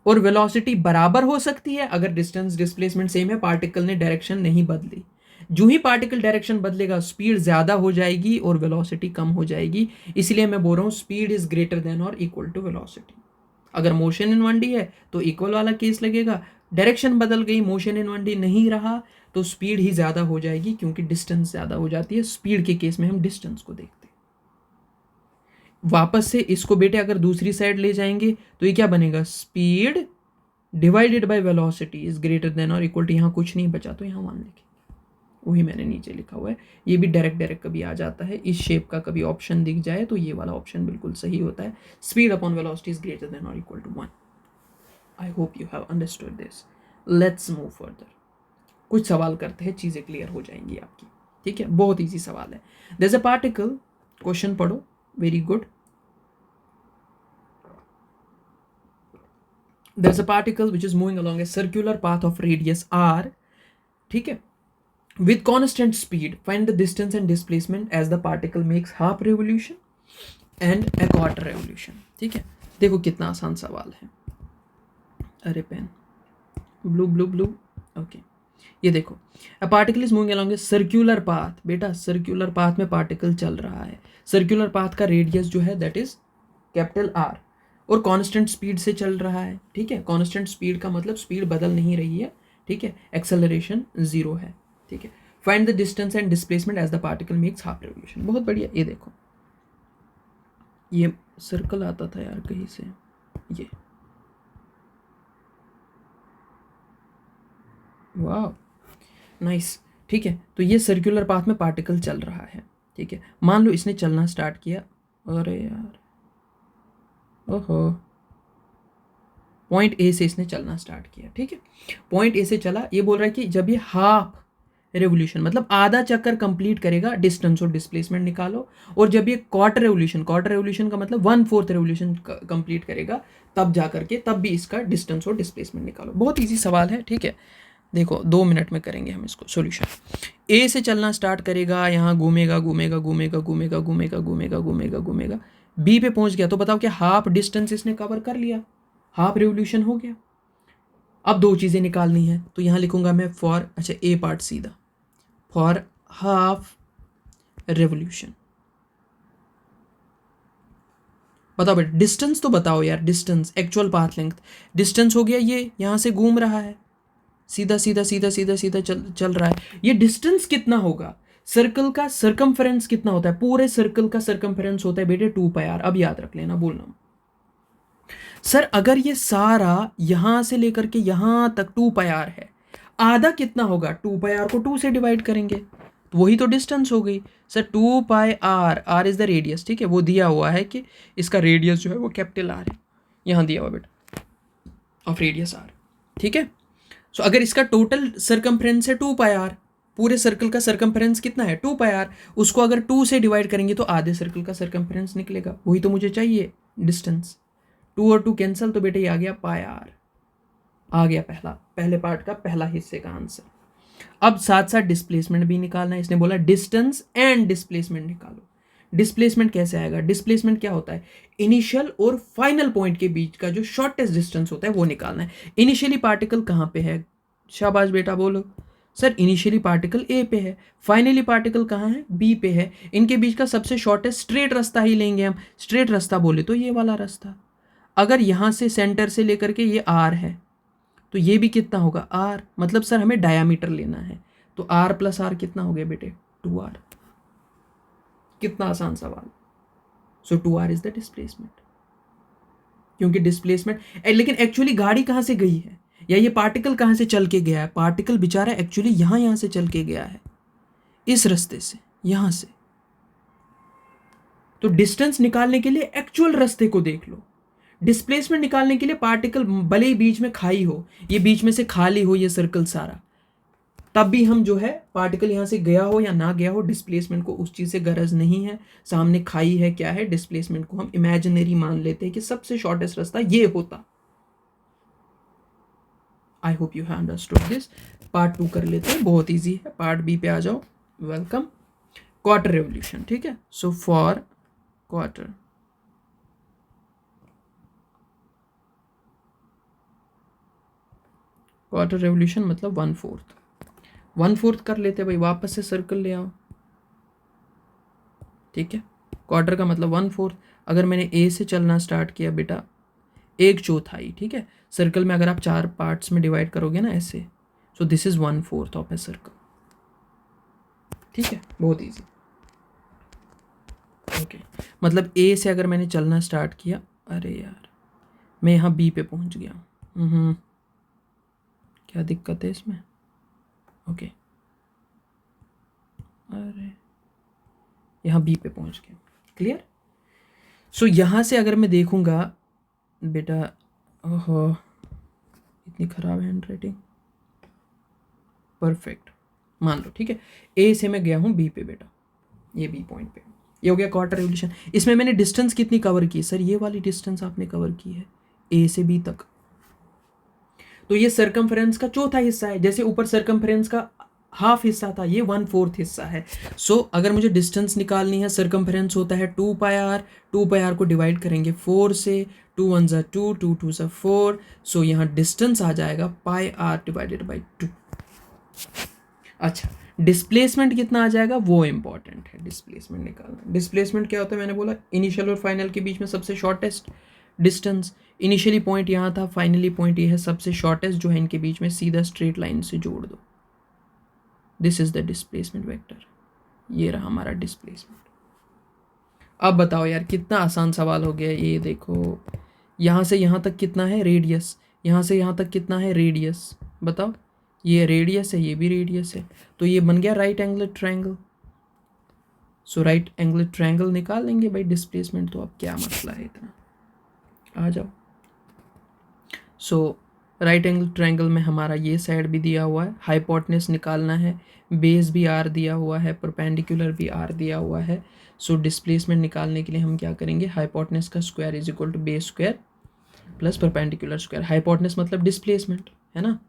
और वेलोसिटी बराबर हो सकती है अगर डिस्टेंस डिस्प्लेसमेंट सेम है, पार्टिकल ने डायरेक्शन नहीं बदली। जो ही पार्टिकल डायरेक्शन बदलेगा स्पीड ज्यादा हो जाएगी और वेलोसिटी कम हो जाएगी। इसलिए मैं बोल रहा हूं स्पीड इज ग्रेटर देन और इक्वल टू वेलोसिटी। अगर मोशन इन 1D है तो इक्वल वाला केस लगेगा, डायरेक्शन बदल गई, मोशन इन 1D नहीं रहा, तो स्पीड ही ज्यादा हो जाएगी क्योंकि डिस्टेंस ज्यादा हो जाती है। स्पीड के केस में हम डिस्टेंस को देखते हैं। वापस से इसको बेटे अगर दूसरी साइड ले जाएंगे तो ये क्या बनेगा, speed divided by velocity is greater than और इक्वल टू, यहाँ कुछ नहीं बचा तो यहाँ मान लिखेंगे, वही मैंने नीचे लिखा हुआ है। ये भी डायरेक्ट कभी आ जाता है, इस शेप का कभी ऑप्शन दिख जाए तो ये वाला ऑप्शन बिल्कुल सही होता है, speed upon velocity is greater than और equal to 1। I hope you have understood this. Let's move further. कुछ सवाल करते हैं, चीजें क्लियर हो जाएंगी आपकी। ठीक है, बहुत इजी सवाल है। There is a particle, question पढ़ो, very good. There's a particle which is moving along a circular path of radius r, ठीक है, with constant speed. Find the distance and displacement as the particle makes half revolution and a quarter revolution. ठीक है, देखो कितना आसान सवाल है। अरे pen, blue blue blue, okay. ये देखो, a particle is moving along a circular path। बेटा सर्क्यूलर पाथ में पार्टिकल चल रहा है, सर्क्यूलर पाथ का रेडियस जो है दैट इज कैपिटल R, और कांस्टेंट स्पीड से चल रहा है। ठीक है, कांस्टेंट स्पीड का मतलब स्पीड बदल नहीं रही है। ठीक है, एक्सेलरेशन 0 है। ठीक है, find the distance and displacement as the particle makes half revolution. बहुत बढ़िया, ये देखो, ये सर्कल आता था यार कहीं से, ये वाह नाइस। ठीक है, तो ये सर्कुलर पाथ में पार्टिकल चल रहा है। ठीक है, मान लो इसने चलना स्टार्ट किया, अरे यार ओहो, पॉइंट ए से इसने चलना स्टार्ट किया। ठीक है, पॉइंट ए से चला, ये बोल रहा है कि जब ये हाफ रेवोल्यूशन मतलब आधा चक्कर कंप्लीट करेगा, डिस्टेंस और डिस्प्लेसमेंट निकालो, और जब ये क्वार्टर रेवोल्यूशन का मतलब 1/4 रेवोल्यूशन कंप्लीट करेगा तब जा करके, तब भी इसका डिस्टेंस और डिस्प्लेसमेंट निकालो। बहुत इजी सवाल है। ठीक है, देखो 2 मिनट में करेंगे हम इसको सॉल्यूशन। ए से चलना स्टार्ट करेगा, यहाँ घूमेगा घूमेगा घूमेगा घूमेगा घूमेगा घूमेगा घूमेगा घूमेगा, बी पे पहुंच गया, तो बताओ क्या हाफ डिस्टेंस इसने कवर कर लिया, हाफ रेवोल्यूशन हो गया। अब 2 चीज़ें निकालनी है, तो यहाँ लिखूंगा मैं फॉर, अच्छा ए पार्ट सीधा, फॉर हाफ रेवोल्यूशन, बताओ बेटा, डिस्टेंस तो बताओ यार, distance, actual path length. Distance हो गया ये, यहाँ से घूम रहा है, सीधा सीधा सीधा सीधा सीधा चल रहा है। ये डिस्टेंस कितना होगा? सर्कल का सर्कमफेरेंस कितना होता है? पूरे सर्कल का सर्कमफेरेंस होता है बेटे 2πr। अब याद रख लेना, बोलना सर अगर ये सारा यहां से लेकर के यहां तक 2πr है, आधा कितना होगा? 2πr को 2 से डिवाइड करेंगे तो वही तो डिस्टेंस हो गई। Sir 2πr, R is the radius, ठीक है, वो दिया हुआ है कि इसका रेडियस जो है वो कैपिटल आर है, यहां दिया हुआ बेटा, ऑफ रेडियस आर, ठीक है। सो अगर इसका टोटल सर्कमफ्रेंस है 2πr, पूरे सर्कल का सर्कमफ्रेंस कितना है? 2πr, उसको अगर 2 से डिवाइड करेंगे तो आधे सर्कल का सर्कमफ्रेंस निकलेगा, वही तो मुझे चाहिए डिस्टेंस। 2 और 2 कैंसिल, तो बेटे ये आ गया πr, आ गया पहले पार्ट का पहला हिस्से का आंसर। अब साथ साथ डिस्प्लेसमेंट भी निकालना है, इसने बोला डिस्टेंस एंड डिस्प्लेसमेंट निकालो। डिस्प्लेसमेंट कैसे आएगा? डिस्प्लेसमेंट क्या होता है? इनिशियल और फाइनल पॉइंट के बीच का जो शॉर्टेस्ट डिस्टेंस होता है वो निकालना है। इनिशियली पार्टिकल कहाँ पे है? शाबाश बेटा बोलो। सर इनिशियली पार्टिकल ए पे है, फाइनली पार्टिकल कहाँ है? बी पे है। इनके बीच का सबसे शॉर्टेस्ट स्ट्रेट रास्ता ही लेंगे हम। स्ट्रेट रास्ता बोले तो ये वाला रास्ता। अगर यहाँ से सेंटर से लेकर के ये आर है तो ये भी कितना होगा? आर। मतलब सर हमें डायामीटर लेना है, तो आर प्लस आर कितना हो गया बेटे? 2r। कितना आसान सवाल। सो 2r इज द डिस्प्लेसमेंट, क्योंकि डिस्प्लेसमेंट, लेकिन एक्चुअली गाड़ी कहाँ से गई है या ये पार्टिकल कहाँ से चल के गया है? पार्टिकल बेचारा एक्चुअली यहाँ से चल के गया है, इस रास्ते से, यहाँ से। तो डिस्टेंस निकालने के लिए एक्चुअल रास्ते को देख लो। डिस्प्लेसमेंट निकालने के लिए पार्टिकल भले ही बीच में खाई हो, ये बीच में से खाली हो ये सर्कल सारा, तब भी हम जो है पार्टिकल यहाँ से गया हो या ना गया हो, डिस्प्लेसमेंट को उस चीज़ से गरज नहीं है। सामने खाई है, क्या है? डिस्प्लेसमेंट को हम इमेजिनरी मान लेते हैं कि सबसे शॉर्टेस्ट रास्ता ये होता। आई hope you have understood this. Part 2 कर लेते हैं, बहुत ईजी है। पार्ट बी पे आ जाओ, वेलकम। क्वार्टर रेवोल्यूशन, ठीक है। So for quarter, quarter revolution मतलब 1/4। 1/4 कर लेते भाई, वापस से सर्कल ले आओ, ठीक है। क्वार्टर का मतलब 1/4। अगर मैंने ए से चलना स्टार्ट किया बेटा, 1/4, ठीक है। सर्कल में अगर आप 4 पार्ट्स में डिवाइड करोगे ना ऐसे, so this is 1/4 of a circle, ठीक है, बहुत ईजी। ओके, मतलब ए से अगर मैंने चलना स्टार्ट किया, अरे यार मैं यहाँ बी पे पहुँच गया हूँ, क्या दिक्कत है इसमें? ओके, अरे यहाँ बी पे पहुँच गया, क्लियर। सो यहाँ से अगर मैं देखूँगा बेटा, ओहो इतनी ख़राब हैंड राइटिंग, परफेक्ट, मान लो, ठीक है। ए से मैं गया हूँ बी पे बेटा, ये बी पॉइंट पे, ये हो गया क्वार्टर रेवोल्यूशन। इसमें मैंने डिस्टेंस कितनी कवर की? सर ये वाली डिस्टेंस आपने कवर की है ए से बी तक, तो ये सर्कमफ्रेंस का चौथा हिस्सा है। जैसे ऊपर सर्कमफ्रेंस का हाफ हिस्सा था, ये 1/4 हिस्सा है। सो अगर मुझे डिस्टेंस निकालनी है, सर्कमफ्रेंस होता है 2πr, 2πr को डिवाइड करेंगे 4 से, 2 1 ज़ा 2, 2 2 ज़ा 4। सो यहाँ डिस्टेंस आ जाएगा πr डिवाइडेड बाई 2। अच्छा, डिस्प्लेसमेंट कितना आ जाएगा वो इंपॉर्टेंट है, डिस्प्लेसमेंट निकालना। डिस्प्लेसमेंट क्या होता है? मैंने बोला इनिशियल और फाइनल के बीच में सबसे शॉर्टेस्ट डिस्टेंस। इनिशियली पॉइंट यहाँ था, फाइनली पॉइंट ये है, सबसे शॉर्टेस्ट जो है इनके बीच में सीधा स्ट्रेट लाइन से जोड़ दो, this is the displacement vector. ये रहा हमारा डिस्प्लेसमेंट। अब बताओ यार, कितना आसान सवाल हो गया ये। देखो यहाँ से यहाँ तक कितना है रेडियस, यहाँ से यहाँ तक कितना है रेडियस, बताओ। ये रेडियस है, ये भी रेडियस है, तो ये बन गया राइट एंगल ट्रायंगल। सो राइट एंगल ट्रायंगल निकाल लेंगे भाई डिस्प्लेसमेंट, तो अब क्या मसला है इतना, आ जाओ। सो राइट एंगल ट्रायंगल में हमारा ये साइड भी दिया हुआ है, हाइपोटेनस निकालना है, बेस भी आर दिया हुआ है, परपेंडिकुलर भी आर दिया हुआ है। सो डिस्प्लेसमेंट निकालने के लिए हम क्या करेंगे? हाइपोटेनस का square is equal to base square plus perpendicular square. Hypotenuse मतलब डिस्प्लेसमेंट है ना,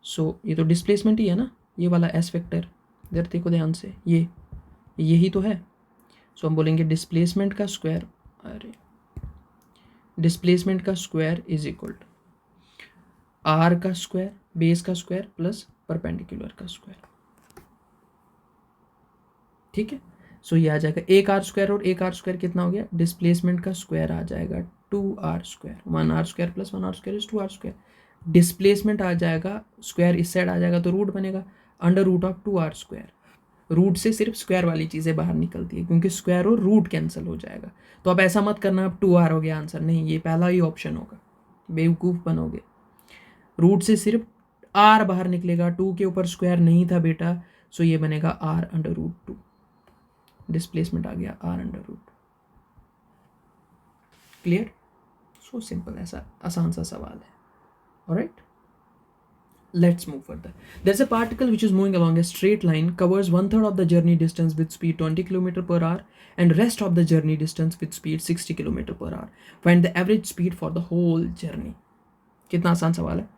सो ये तो डिस्प्लेसमेंट ही है ना, ये वाला एस वेक्टर, इधर देखो ध्यान से, ये यही तो है। सो हम बोलेंगे डिस्प्लेसमेंट का स्क्वायर, अरे डिस्प्लेसमेंट का square is equal to R का स्क्वायर, बेस का स्क्वायर प्लस परपेंडिकुलर का स्क्वायर, ठीक है। सो ये आ जाएगा एक आर स्क्वायर, और एक आर स्क्वायर कितना हो गया, डिस्प्लेसमेंट का स्क्वायर आ जाएगा 2r², 1r² + 1r² is 2r²। Displacement आ जाएगा, स्क्वायर इस साइड आ जाएगा तो रूट बनेगा, √2r²। रूट से सिर्फ स्क्वायर वाली चीज़ें बाहर निकलती है, क्योंकि स्क्वायर और रूट कैंसिल हो जाएगा। तो अब ऐसा मत करना अब 2r हो गया आंसर, नहीं, ये पहला ही ऑप्शन होगा, बेवकूफ़ बनोगे। रूट से सिर्फ r बाहर निकलेगा, 2 के ऊपर स्क्वायर नहीं था बेटा, सो ये बनेगा r√2। डिस्प्लेसमेंट आ गया r√2। क्लियर? सो सिंपल, ऐसा आसान सा सवाल है। Alright, let's move further. There's a particle which is moving along a straight line, covers 1/3 of the journey distance with speed 20 km/h and rest of the journey distance with speed 60 km/h. Find the average speed for the whole journey. कितना आसान सवाल है।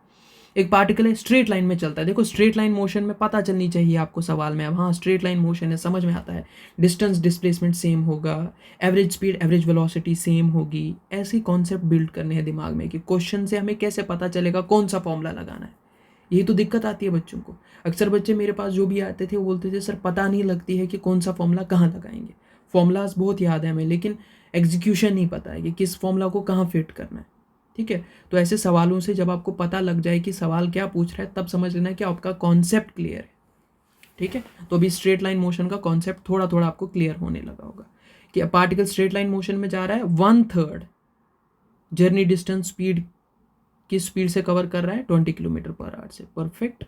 एक particle है, straight line में चलता है। देखो स्ट्रेट लाइन मोशन में पता चलनी चाहिए आपको सवाल में। अब हाँ, स्ट्रेट लाइन मोशन है, समझ में आता है। डिस्टेंस डिस्प्लेसमेंट सेम होगा, average speed average velocity same होगी। ऐसी कॉन्सेप्ट बिल्ड करने हैं दिमाग में कि क्वेश्चन से हमें कैसे पता चलेगा कौन सा फॉर्मूला लगाना है। यही तो दिक्कत आती है बच्चों को। अक्सर बच्चे मेरे पास जो भी आते थे वो बोलते थे सर पता नहीं लगती है कि कौन सा फॉर्मूला कहाँ लगाएंगे। फॉर्मूलाज बहुत याद है हमें, लेकिन एग्जीक्यूशन नहीं पता है कि किस फॉर्मूला को कहाँ फिट करना है। ठीक है, तो ऐसे सवालों से जब आपको पता लग जाए कि सवाल क्या पूछ रहा है, तब समझ लेना कि आपका कॉन्सेप्ट क्लियर है। ठीक है, तो अभी स्ट्रेट लाइन मोशन का कॉन्सेप्ट थोड़ा थोड़ा आपको क्लियर होने लगा होगा कि पार्टिकल स्ट्रेट लाइन मोशन में जा रहा है, 1/3 जर्नी डिस्टेंस स्पीड किस स्पीड से कवर कर रहा है, 20 km/h से। Perfect,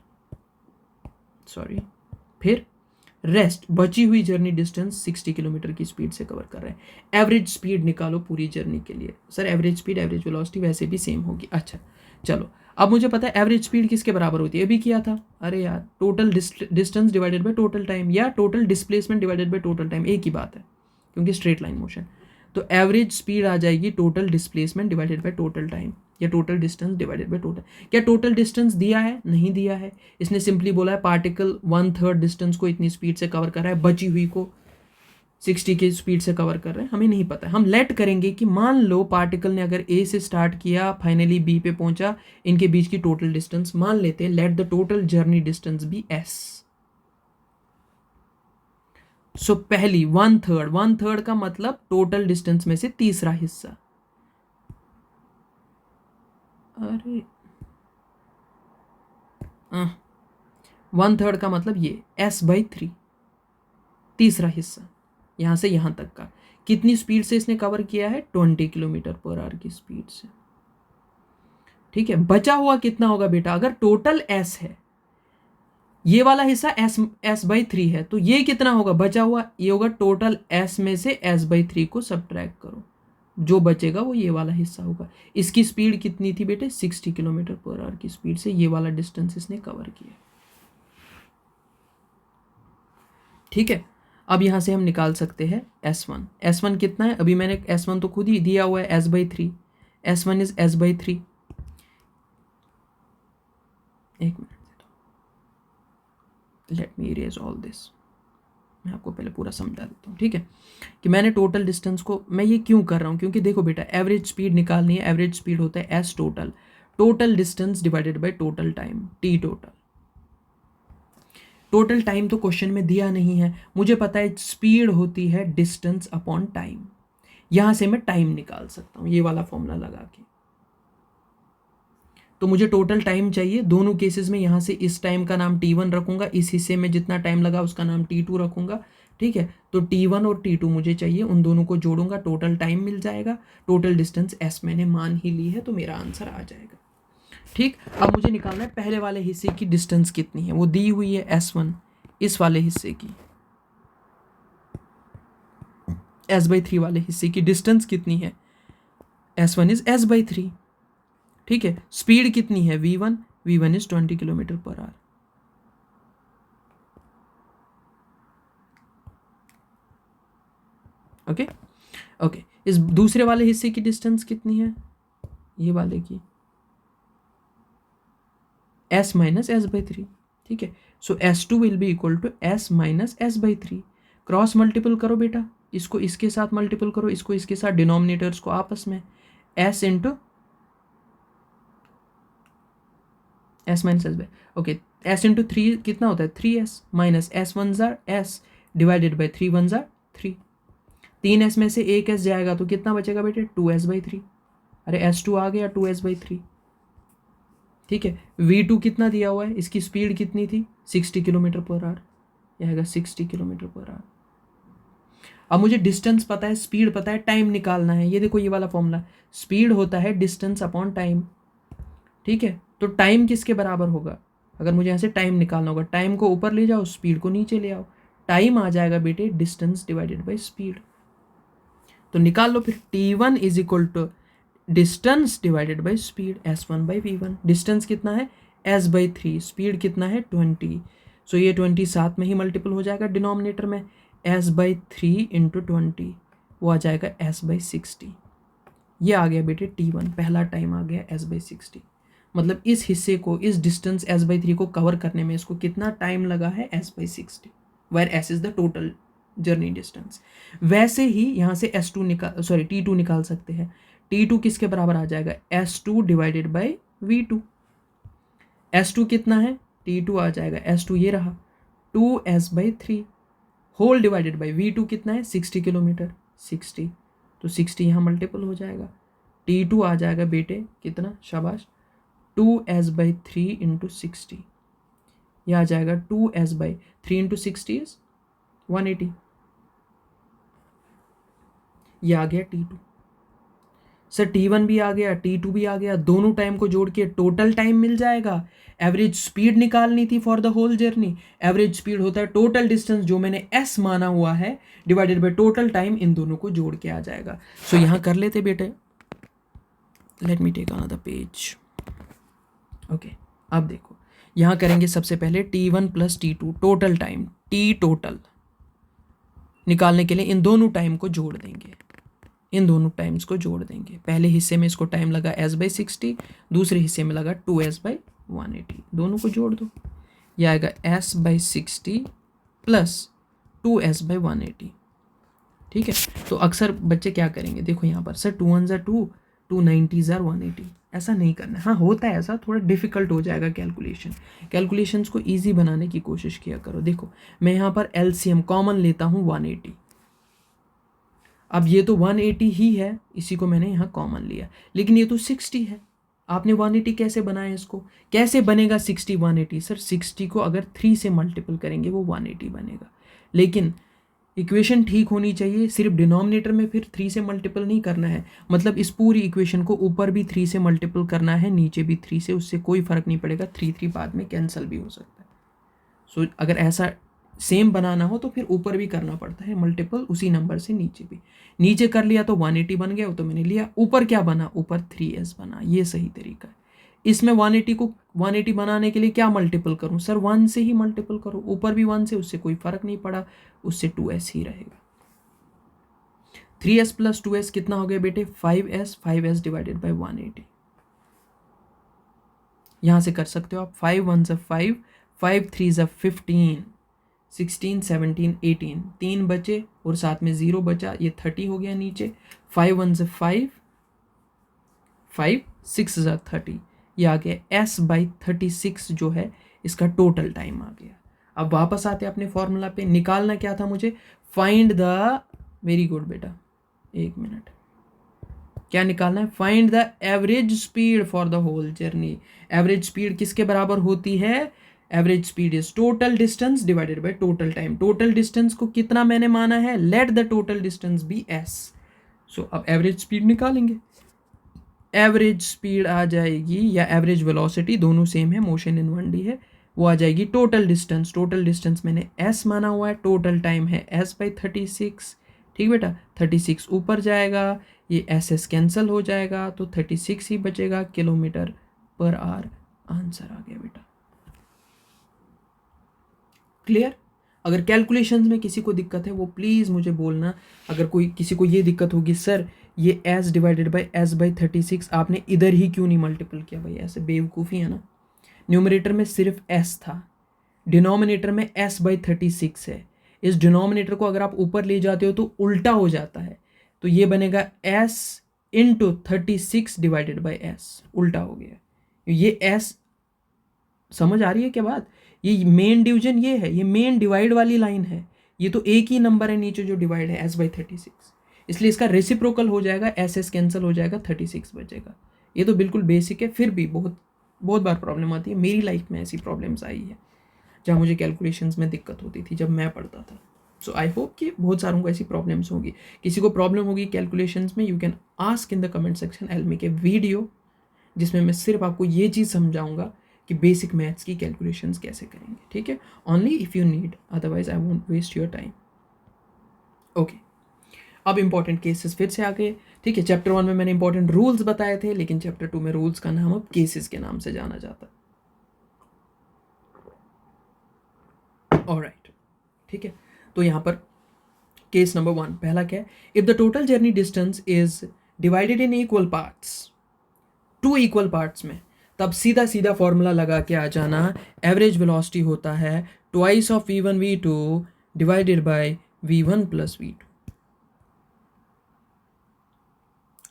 sorry. फिर रेस्ट, बची हुई जर्नी डिस्टेंस 60 किलोमीटर की स्पीड से कवर कर रहे हैं। एवरेज स्पीड निकालो पूरी जर्नी के लिए। Sir average speed average velocity वैसे भी सेम होगी। अच्छा चलो, अब मुझे पता है एवरेज स्पीड किसके बराबर होती है, अभी किया था। अरे यार, total distance divided by total time, या total displacement divided by total time, एक ही बात है क्योंकि स्ट्रेट लाइन मोशन। तो एवरेज स्पीड आ जाएगी total displacement divided by total time, या total distance divided by total. क्या टोटल डिस्टेंस दिया है? नहीं दिया है। इसने सिंपली बोला है पार्टिकल 1/3 डिस्टेंस को इतनी स्पीड से कवर कर रहा है, बची हुई को 60 की स्पीड से कवर कर रहे हैं। हमें नहीं पता है। हम लेट करेंगे कि मान लो पार्टिकल ने अगर ए से स्टार्ट किया, फाइनली बी पे पहुंचा, इनके बीच की टोटल डिस्टेंस मान लेते हैं, let the total journey distance be S. So पहली 1/3 का मतलब टोटल डिस्टेंस में से तीसरा हिस्सा। अरे 1/3 का मतलब ये s/3, तीसरा हिस्सा, यहां से यहां तक का। कितनी स्पीड से इसने कवर किया है? 20 km/h की स्पीड से। ठीक है, बचा हुआ कितना होगा बेटा? अगर टोटल s है, ये वाला हिस्सा s/3 है, तो ये कितना होगा बचा हुआ? ये होगा टोटल s में से s/3 को सब्ट्रैक्ट करो, जो बचेगा वो ये वाला हिस्सा होगा। इसकी स्पीड कितनी थी बेटे? 60 km/h की स्पीड से ये वाला डिस्टेंस इसने कवर किया। ठीक है, अब यहां से हम निकाल सकते हैं s1। s1 कितना है? अभी मैंने s1 तो खुद ही दिया हुआ है, s/3। s1 is s/3। एक minute, let me erase all this. मैं आपको पहले पूरा समझा देता हूँ। ठीक है, कि मैंने टोटल डिस्टेंस को, मैं ये क्यों कर रहा हूँ, क्योंकि देखो बेटा एवरेज स्पीड निकालनी है। एवरेज स्पीड होता है s total, total distance divided by total time, t total. Total time तो क्वेश्चन में दिया नहीं है, मुझे पता है स्पीड होती है डिस्टेंस अपॉन टाइम। यहां से मैं टाइम निकाल सकता हूं ये वाला फॉर्मूला लगा के। तो मुझे टोटल टाइम चाहिए दोनों केसेस में। यहां से इस टाइम का नाम t1 रखूंगा, इस हिस्से में जितना टाइम लगा उसका नाम t2 रखूंगा। ठीक है, तो t1 और t2 मुझे चाहिए, उन दोनों को जोड़ूंगा, टोटल टाइम मिल जाएगा। टोटल डिस्टेंस s मैंने मान ही ली है, तो मेरा आंसर आ जाएगा। ठीक, अब मुझे निकालना है पहले वाले हिस्से की डिस्टेंस कितनी है। वो दी हुई है s1, इस वाले हिस्से की s/3 वाले हिस्से की डिस्टेंस कितनी है? s1 is s/3। ठीक है, स्पीड कितनी है? v1, v1 is 20 km/h। Okay okay, इस दूसरे वाले हिस्से की डिस्टेंस कितनी है? ये वाले की s माइनस s/3। ठीक है, so s2 will be equal to s minus s/3। Cross multiple करो बेटा, इसको इसके साथ मल्टीपल करो, इसको इसके साथ, डिनोमिनेटर्स को आपस में, s into s minus s/, okay, s into 3 कितना होता है? 3s minus s1 jar s divided by 3 1 jar 3। 3s में से एक s जाएगा तो कितना बचेगा बेटे, 2s/3। अरे s2 आ गया 2s/3। ठीक है, v2 कितना दिया हुआ है, इसकी स्पीड कितनी थी, 60 km/h, यह आएगा 60 km/h। अब मुझे डिस्टेंस पता है, स्पीड पता है, टाइम निकालना है। ये देखो ये वाला फॉर्मूला, स्पीड होता है डिस्टेंस अपॉन टाइम। ठीक है, तो टाइम किसके बराबर होगा, अगर मुझे यहाँ से टाइम निकालना होगा, टाइम को ऊपर ले जाओ, स्पीड को नीचे ले आओ, टाइम आ जाएगा बेटे डिस्टेंस डिवाइडेड बाई स्पीड। तो निकाल लो फिर, t1 is equal to distance divided by speed, s1/v1। Distance कितना है, s/3, स्पीड कितना है 20। सो ये 20 साथ में ही मल्टीपल हो जाएगा डिनोमिनेटर में, s/3 इंटू 20, वो आ जाएगा s/60। ये आ गया बेटे t1, पहला टाइम आ गया s/60। मतलब इस हिस्से को, इस डिस्टेंस s/3 को कवर करने में इसको कितना टाइम लगा है, s/60, where s is the total journey distance. वैसे ही यहाँ से t2 निकाल सकते हैं। t2 किसके बराबर आ जाएगा, s2 divided by v2। s2 कितना है, t2 आ जाएगा, s2 ये रहा 2s/3 whole divided by v2 कितना है, 60 किलोमीटर, 60, तो 60 यहाँ मल्टीपल हो जाएगा। t2 आ जाएगा बेटे कितना, शाबाश, 2s/3 इंटू 60, यह आ जाएगा 2s/3 इंटू 60 इज 180। ये आ गया t2। सर t1 भी आ गया, t2 भी आ गया, दोनों टाइम को जोड़ के टोटल टाइम मिल जाएगा। एवरेज स्पीड निकालनी थी for the whole journey. Average speed होता है टोटल डिस्टेंस जो मैंने s माना हुआ है डिवाइडेड बाय टोटल टाइम, इन दोनों को जोड़ के आ जाएगा। सो यहाँ कर लेते बेटे, let me take another page. Okay, अब देखो यहाँ करेंगे सबसे पहले t1 plus t2 total time, t total निकालने के लिए इन दोनों टाइम को जोड़ देंगे, इन दोनों टाइम्स को जोड़ देंगे। पहले हिस्से में इसको टाइम लगा s/60, दूसरे हिस्से में लगा 2s/180, दोनों को जोड़ दो, यह आएगा s/60 प्लस 2s/180। ठीक है, तो अक्सर बच्चे क्या करेंगे, देखो यहाँ पर, सर 2 1 2, 2 90 180, ऐसा नहीं करना। हाँ होता है ऐसा, थोड़ा डिफिकल्ट हो जाएगा कैलकुलेशंस को ईजी बनाने की कोशिश किया करो। देखो मैं यहाँ पर एलसीएम कॉमन लेता हूँ 180। अब ये तो 180 ही है, इसी को मैंने यहाँ कॉमन लिया, लेकिन ये तो 60 है। आपने 180 कैसे बनाया, इसको कैसे बनेगा 60 180, सर 60 को अगर 3 से मल्टीपल करेंगे वो 180 बनेगा, लेकिन इक्वेशन ठीक होनी चाहिए। सिर्फ डिनोमिनेटर में फिर 3 से मल्टीपल नहीं करना है, मतलब इस पूरी इक्वेशन को ऊपर भी 3 से मल्टीपल करना है, नीचे भी 3 से, उससे कोई फर्क नहीं पड़ेगा, 3 बाद में कैंसिल भी हो सकता है। सो अगर ऐसा सेम बनाना हो तो फिर ऊपर भी करना पड़ता है मल्टीपल उसी नंबर से, नीचे भी। नीचे कर लिया तो 180 बन गया, वो तो मैंने लिया। ऊपर क्या बना, ऊपर 3s बना, ये सही तरीका है। इसमें 180 बनाने के लिए क्या मल्टीपल करूं, सर 1 से ही मल्टीपल करो, ऊपर भी 1 से, उससे कोई फर्क नहीं पड़ा, उससे 2s ही रहेगा। 3s प्लस 2s कितना हो गया बेटे, 5s डिवाइडेड बाई 180। यहां से कर सकते हो आप, 5 1 5, 5 3 15, 16 17 18, 3 बचे और साथ में 0 बचा, ये 30 हो गया नीचे। 5 1 5, 5 6 30, ये आ गया s/36 जो है इसका टोटल टाइम आ गया। अब वापस आते अपने फॉर्मूला पे, निकालना क्या था मुझे, फाइंड द, वेरी गुड बेटा, एक मिनट, क्या निकालना है, find the average speed for the whole journey. Average speed किसके बराबर होती है, average speed is total distance divided by total time. Total distance को कितना मैंने माना है, let the total distance be s। So अब एवरेज स्पीड निकालेंगे। एवरेज स्पीड आ जाएगी, या एवरेज वेलोसिटी, दोनों सेम है, मोशन इन 1D है, वो आ जाएगी टोटल डिस्टेंस। टोटल डिस्टेंस मैंने s माना हुआ है, टोटल टाइम है s/36। ठीक बेटा, 36 ऊपर जाएगा, ये s कैंसिल हो जाएगा, तो 36 ही बचेगा km/h। आंसर आ गया बेटा। क्लियर। अगर कैलकुलेशंस में किसी को दिक्कत है वो प्लीज़ मुझे बोलना। अगर कोई किसी को ये दिक्कत होगी, सर ये s डिवाइडेड बाई s/36 आपने इधर ही क्यों नहीं मल्टीपल किया, भाई ऐसे बेवकूफ़ी है ना। न्यूमरेटर में सिर्फ s था, डिनोमिनेटर में s/36 है। इस डिनोमिनेटर को अगर आप ऊपर ले जाते हो तो उल्टा हो जाता है, तो ये बनेगा s into 36 divided by s, उल्टा हो गया। ये s, समझ आ रही है क्या बात, ये मेन डिवीजन ये है, ये मेन डिवाइड वाली लाइन है, ये तो एक ही नंबर है नीचे जो डिवाइड है s/36, इसलिए इसका रेसिप्रोकल हो जाएगा, एस कैंसिल हो जाएगा, 36 बचेगा। ये तो बिल्कुल बेसिक है, फिर भी बहुत बहुत बार प्रॉब्लम आती है। मेरी लाइफ में ऐसी प्रॉब्लम्स आई है जहाँ मुझे कैलकुलेशंस में दिक्कत होती थी जब मैं पढ़ता था। सो आई होप कि बहुत सारों को ऐसी प्रॉब्लम्स होगी। किसी को प्रॉब्लम होगी कैलकुलेशंस में, you can ask in the comment section, I will make a video जिसमें मैं सिर्फ आपको ये चीज़ समझाऊंगा कि बेसिक मैथ्स की कैलकुलेशंस कैसे करेंगे, ठीक है। Only if you need, otherwise I won't waste your time. Okay, अब इंपॉर्टेंट केसेस फिर से आ गए, ठीक है। चैप्टर 1 में मैंने इंपॉर्टेंट रूल्स बताए थे, लेकिन चैप्टर 2 में रूल्स का नाम अब केसेस के नाम से जाना जाता है। ऑलराइट, ठीक है। तो यहाँ पर केस नंबर 1 पहला क्या है, if the total journey distance is divided in equal parts, 2 equal parts में, तब सीधा सीधा फॉर्मूला लगा के आ जाना, एवरेज वेलोसिटी होता है twice of v1 v2 divided by v1 plus v2,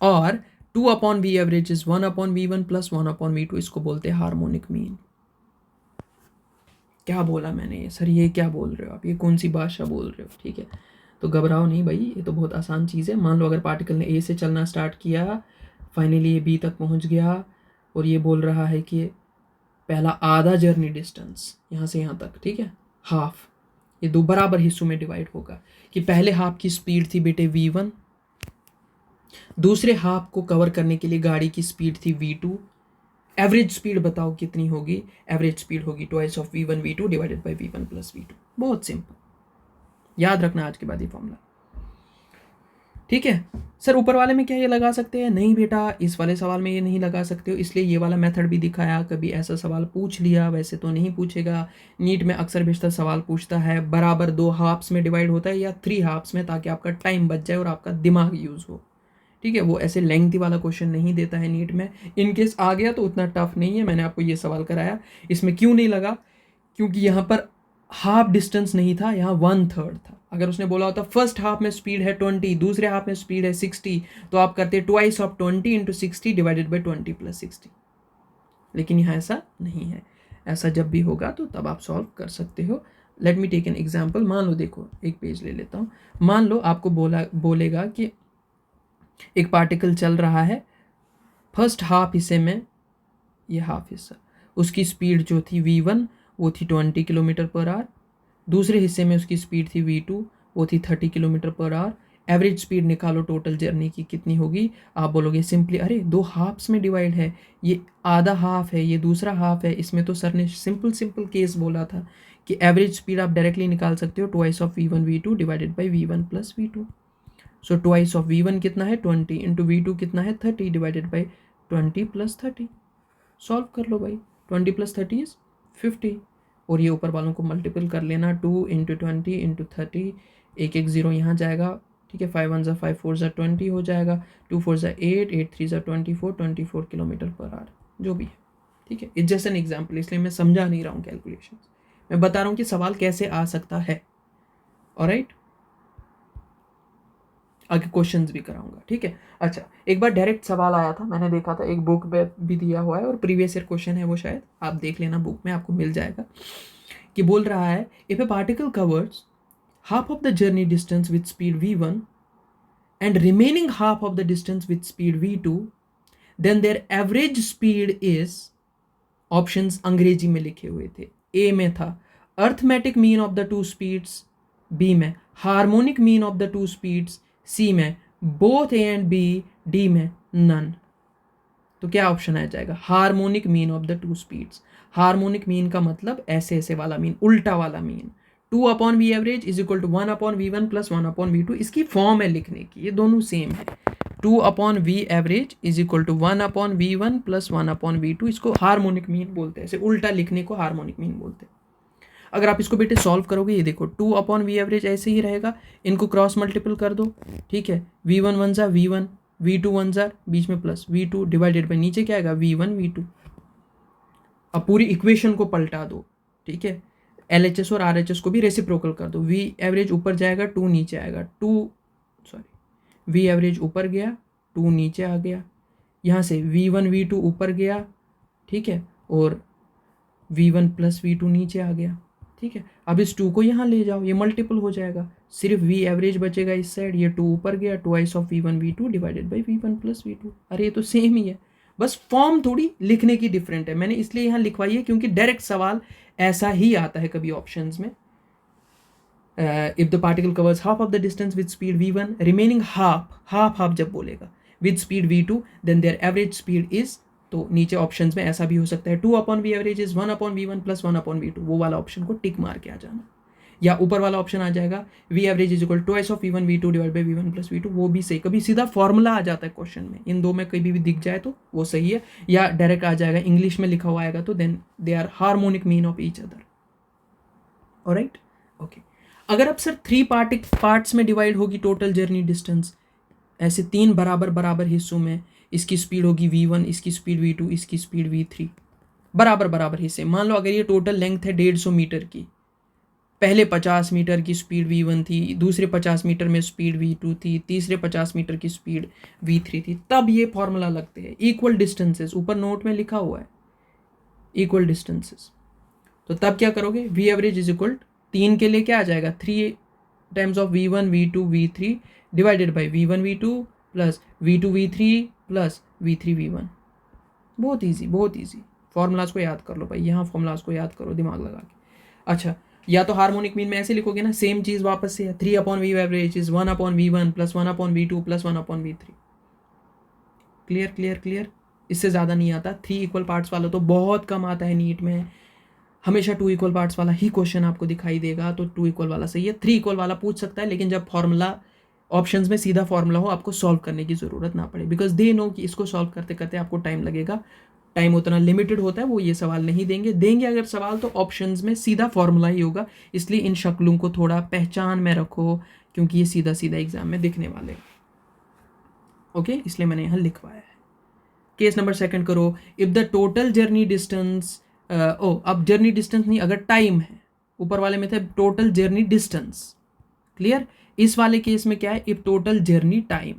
और 2 upon v average is 1 upon v1 plus 1 upon v2, इसको बोलते हैं हार्मोनिक मीन। क्या बोला मैंने ये सर, ये क्या बोल रहे हो आप, ये कौन सी भाषा बोल रहे हो, ठीक है। तो घबराओ नहीं भाई, ये तो बहुत आसान चीज़ है। मान लो अगर पार्टिकल ने ए से चलना स्टार्ट किया, फाइनली ये बी तक पहुंच गया, और ये बोल रहा है कि पहला आधा जर्नी डिस्टेंस यहाँ से यहाँ तक, ठीक है, हाफ, ये 2 बराबर हिस्सों में डिवाइड होगा कि पहले हाफ की स्पीड थी बेटे v1, दूसरे हाफ को कवर करने के लिए गाड़ी की स्पीड थी v2। एवरेज स्पीड बताओ कितनी होगी, एवरेज स्पीड होगी twice of v1 v2 divided by v1 plus v2। बहुत सिंपल, याद रखना आज के बाद ये फॉर्मूला, ठीक है। सर ऊपर वाले में क्या ये लगा सकते हैं? नहीं बेटा, इस वाले सवाल में ये नहीं लगा सकते हो, इसलिए ये वाला मेथड भी दिखाया। कभी ऐसा सवाल पूछ लिया, वैसे तो नहीं पूछेगा। नीट में अक्सर बेशतर सवाल पूछता है बराबर 2 हाफ्स में डिवाइड होता है या 3 हाफ्स में, ताकि आपका टाइम बच जाए और आपका दिमाग यूज़ हो, ठीक है। वो ऐसे लेंथी वाला क्वेश्चन नहीं देता है नीट में। इनकेस आ गया तो उतना टफ नहीं है, मैंने आपको ये सवाल कराया। इसमें क्यों नहीं लगा? क्योंकि यहाँ पर हाफ डिस्टेंस नहीं था, यहाँ 1/3 था। अगर उसने बोला होता फर्स्ट हाफ में स्पीड है 20, दूसरे हाफ में स्पीड है 60, तो आप करते twice of 20 into 60 divided by 20 plus 60। लेकिन यहाँ ऐसा नहीं है। ऐसा जब भी होगा तो तब आप सॉल्व कर सकते हो। Let me take an example. मान लो, देखो एक पेज ले लेता हूँ। मान लो आपको बोलेगा कि एक पार्टिकल चल रहा है, फर्स्ट हाफ हिस्से में, ये हाफ हिस्सा, उसकी स्पीड जो थी v1 वो थी 20 किलोमीटर पर आवर, दूसरे हिस्से में उसकी स्पीड थी v2 वो थी 30 kilometre per our. Average speed निकालो टोटल जर्नी की कितनी होगी। आप बोलोगे सिंपली, अरे 2 हाफ्स में डिवाइड है, ये आधा हाफ है, ये दूसरा हाफ है। इसमें तो सर ने सिंपल केस बोला था कि एवरेज स्पीड आप डायरेक्टली निकाल सकते हो twice of v1 v2 divided by v1 plus v2। So twice of v1 कितना है 20 इंटू v2 कितना है 30 डिवाइडेड बाई 20 प्लस 30। सॉल्व कर लो भाई, 20 प्लस 30 इज 50, और ये ऊपर वालों को मल्टीपल कर लेना, 2 इंटू 20 इंटू 30, एक एक जीरो यहाँ जाएगा, ठीक है। 5 1 ज़ा 5 4 ज़ा 20 हो जाएगा, 2 4 ज़ा 8 8 3 ज़ा 24 किलोमीटर पर आवर, जो भी है, ठीक है। इट्स जस्ट एन एग्जाम्पल, इसलिए मैं समझा नहीं रहा हूँ कैलकुलेशन, मैं बता रहा हूँ कि सवाल कैसे आ सकता है। ऑलराइट, आगे क्वेश्चंस भी कराऊंगा, ठीक है। अच्छा, एक बार डायरेक्ट सवाल आया था, मैंने देखा था, एक बुक में भी दिया हुआ है और प्रीवियस ईयर क्वेश्चन है वो, शायद आप देख लेना, बुक में आपको मिल जाएगा। कि बोल रहा है, if a particle covers half of the journey distance with speed v1 and remaining half of the distance with speed v2, then their average speed is, options अंग्रेजी में लिखे हुए थे। ए में था arithmetic mean of the 2 speeds, B में harmonic mean of the 2 speeds, C में both A and B, D में नन। तो क्या ऑप्शन आ जाएगा? Harmonic mean of the 2 speeds. Harmonic mean का मतलब ऐसे ऐसे वाला मीन, उल्टा वाला mean. 2 upon v average is equal to 1 upon v1 plus 1 upon v2, इसकी फॉर्म है लिखने की, ये दोनों सेम है। 2 upon v average is equal to 1 upon v1 plus 1 upon v2, इसको हार्मोनिक मीन बोलते हैं। ऐसे उल्टा लिखने को हार्मोनिक मीन बोलते हैं। अगर आप इसको बेटे सॉल्व करोगे, ये देखो 2 अपॉन वी एवरेज ऐसे ही रहेगा, इनको क्रॉस मल्टीपल कर दो, ठीक है। v1 1 ज़ा v1, v2 1 ज़ा बीच में प्लस v2 डिवाइडेड बाई नीचे क्या आएगा v1 v2। अब पूरी इक्वेशन को पलटा दो, ठीक है। LHS और RHS को भी रेसिप्रोकल कर दो। वी एवरेज ऊपर जाएगा, 2 नीचे आएगा, वी एवरेज ऊपर गया, 2 नीचे आ गया। यहाँ से v1 v2 ऊपर गया, ठीक है, और v1 प्लस v2 नीचे आ गया। ठीक है, अब इस 2 को यहाँ ले जाओ, ये मल्टीपल हो जाएगा, सिर्फ वी एवरेज बचेगा इस साइड, ये 2 ऊपर गया, twice of V1 V2 divided by V1 plus V2। अरे ये तो सेम ही है, बस फॉर्म थोड़ी लिखने की डिफरेंट है। मैंने इसलिए यहाँ लिखवाई है क्योंकि डायरेक्ट सवाल ऐसा ही आता है कभी ऑप्शंस में। If the particle covers half of the distance with speed V1, remaining half जब बोलेगा with speed V2, then their average speed is, तो नीचे ऑप्शंस में ऐसा भी हो सकता है 2 upon v average is 1 upon V1 plus 1 upon V2, वो वाला ऑप्शन को टिक मार के आ जाना। या ऊपर वाला ऑप्शन आ जाएगा v average is equal twice of V1 V2 divide by V1 plus V2, वो भी सही। कभी सीधा फॉर्मूला आ जाता है क्वेश्चन में, इन दो में कभी भी दिख जाए तो वो सही है, या डायरेक्ट आ जाएगा इंग्लिश में लिखा हुआ आएगा तो then they are harmonic mean of each other. Alright, okay. अगर अब सर 3 पार्ट्स में डिवाइड होगी टोटल जर्नी डिस्टेंस, ऐसे 3 बराबर बराबर हिस्सों में, इसकी स्पीड होगी V1, इसकी स्पीड V2, इसकी स्पीड V3, बराबर बराबर हिस्से। मान लो अगर ये टोटल लेंथ है 150 मीटर की, पहले 50 मीटर की स्पीड V1 थी, दूसरे 50 मीटर में स्पीड V2 थी, तीसरे 50 मीटर की स्पीड V3 थी, तब ये फॉर्मूला लगते हैं इक्वल डिस्टेंसेस, ऊपर नोट में लिखा हुआ है इक्वल डिस्टेंसेस। तो तब क्या करोगे, वी एवरेज इज इक्वल 3 के लिए क्या आ जाएगा, 3 times of V1 V2 V3 divided by V1 V2 plus V2 V3 plus V3 V1। बहुत ईजी, बहुत ईजी। फॉर्मूलाज को याद कर लो भाई, यहाँ फॉर्मूलाज को याद करो दिमाग लगा के। अच्छा, या तो हार्मोनिक मीन में ऐसे लिखोगे ना, सेम चीज़ वापस से है, 3 upon v average is 1 upon V1 plus 1 upon V2 plus 1 upon V3। Clear clear clear, इससे ज़्यादा नहीं आता। 3 इक्वल पार्ट्स वाला तो बहुत कम आता है नीट में, हमेशा 2 इक्वल पार्ट्स वाला ही क्वेश्चन आपको दिखाई देगा, तो 2 इक्वल वाला सही है। 3 इक्वल वाला पूछ सकता है, लेकिन जब फॉर्मूला ऑप्शंस में सीधा फॉर्मूला हो, आपको सॉल्व करने की ज़रूरत ना पड़े, बिकॉज दे नो कि इसको सॉल्व करते करते आपको टाइम लगेगा, टाइम उतना लिमिटेड होता है, वो ये सवाल नहीं देंगे अगर सवाल तो ऑप्शंस में सीधा फॉर्मूला ही होगा। इसलिए इन शक्लों को थोड़ा पहचान में रखो, क्योंकि ये सीधा सीधा एग्जाम में दिखने वाले। ओके, इसलिए मैंने यहाँ लिखवाया है। केस नंबर 2 करो, if the total journey distance, अब जर्नी डिस्टेंस नहीं, अगर टाइम है, ऊपर वाले में थे टोटल जर्नी डिस्टेंस, क्लियर। इस वाले केस में क्या है, if total journey time,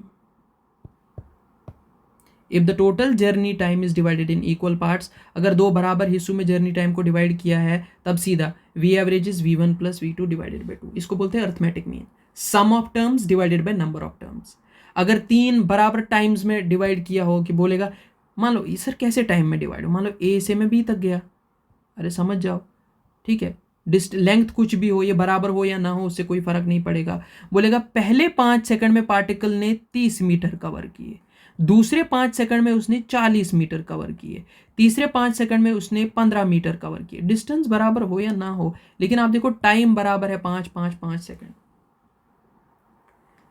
if the total journey time is divided in equal parts, अगर 2 बराबर हिस्सों में जर्नी टाइम को डिवाइड किया है, तब सीधा v average is V1 plus V2 divided by 2, इसको बोलते हैं arithmetic mean, sum of terms divided by number of terms. अगर 3 बराबर टाइम्स में डिवाइड किया हो, कि बोलेगा मान लो सर कैसे टाइम में डिवाइड हो, मान लो A से में B तक गया, अरे समझ जाओ, ठीक है, लेंथ कुछ भी हो, ये बराबर हो या ना हो, उससे कोई फर्क नहीं पड़ेगा। बोलेगा पहले 5 सेकंड में पार्टिकल ने 30 मीटर कवर किए, दूसरे 5 सेकंड में उसने 40 मीटर कवर किए, तीसरे 5 सेकंड में उसने 15 मीटर कवर किए। डिस्टेंस बराबर हो या ना हो, लेकिन आप देखो टाइम बराबर है 5 सेकंड।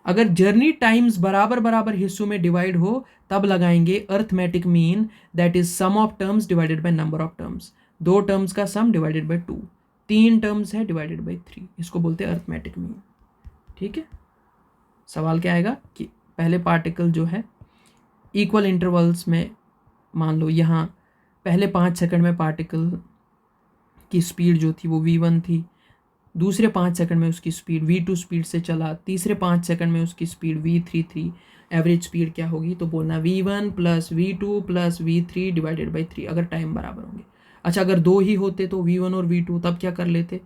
अगर जर्नी टाइम्स बराबर बराबर हिस्सों में डिवाइड हो, तब लगाएंगे arithmetic mean, that is sum of terms divided by number of terms. 2 terms का सम डिवाइडेड बाय 2, 3 टर्म्स है डिवाइडेड बाय 3, इसको बोलते हैं अर्थमेटिक मीन। ठीक है, सवाल क्या आएगा कि पहले पार्टिकल जो है इक्वल इंटरवल्स में, मान लो यहाँ पहले 5 सेकंड में पार्टिकल की स्पीड जो थी वो V1 थी, दूसरे 5 सेकंड में उसकी स्पीड V2 स्पीड से चला, तीसरे 5 सेकंड में उसकी स्पीड V3 थी। एवरेज स्पीड क्या होगी, तो बोलना V1 plus V2 plus V3 divided by 3, अगर टाइम बराबर होंगे। अच्छा, अगर 2 ही होते तो V1 और V2, तब क्या कर लेते,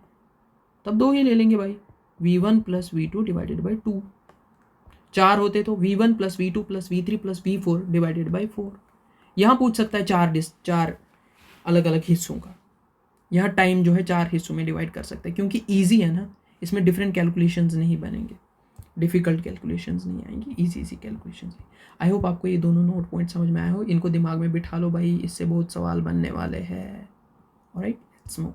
तब 2 ही ले लेंगे भाई, V1 plus V2 divided by 2। 4 होते तो V1 plus V2 plus V3 plus V4 divided by 4। यहाँ पूछ सकता है 4 अलग अलग हिस्सों का, यहाँ टाइम जो है 4 हिस्सों में डिवाइड कर सकते हैं, क्योंकि ईजी है ना, इसमें डिफरेंट कैलकुलेशंस नहीं बनेंगे, डिफ़िकल्ट कैलकुलेशंस नहीं आएंगी, ईजी कैलकुलेशंस। आई होप आपको ये दोनों नोट पॉइंट समझ में आए हो, इनको दिमाग में बिठा लो भाई, इससे बहुत सवाल बनने वाले हैं। Alright, let's move.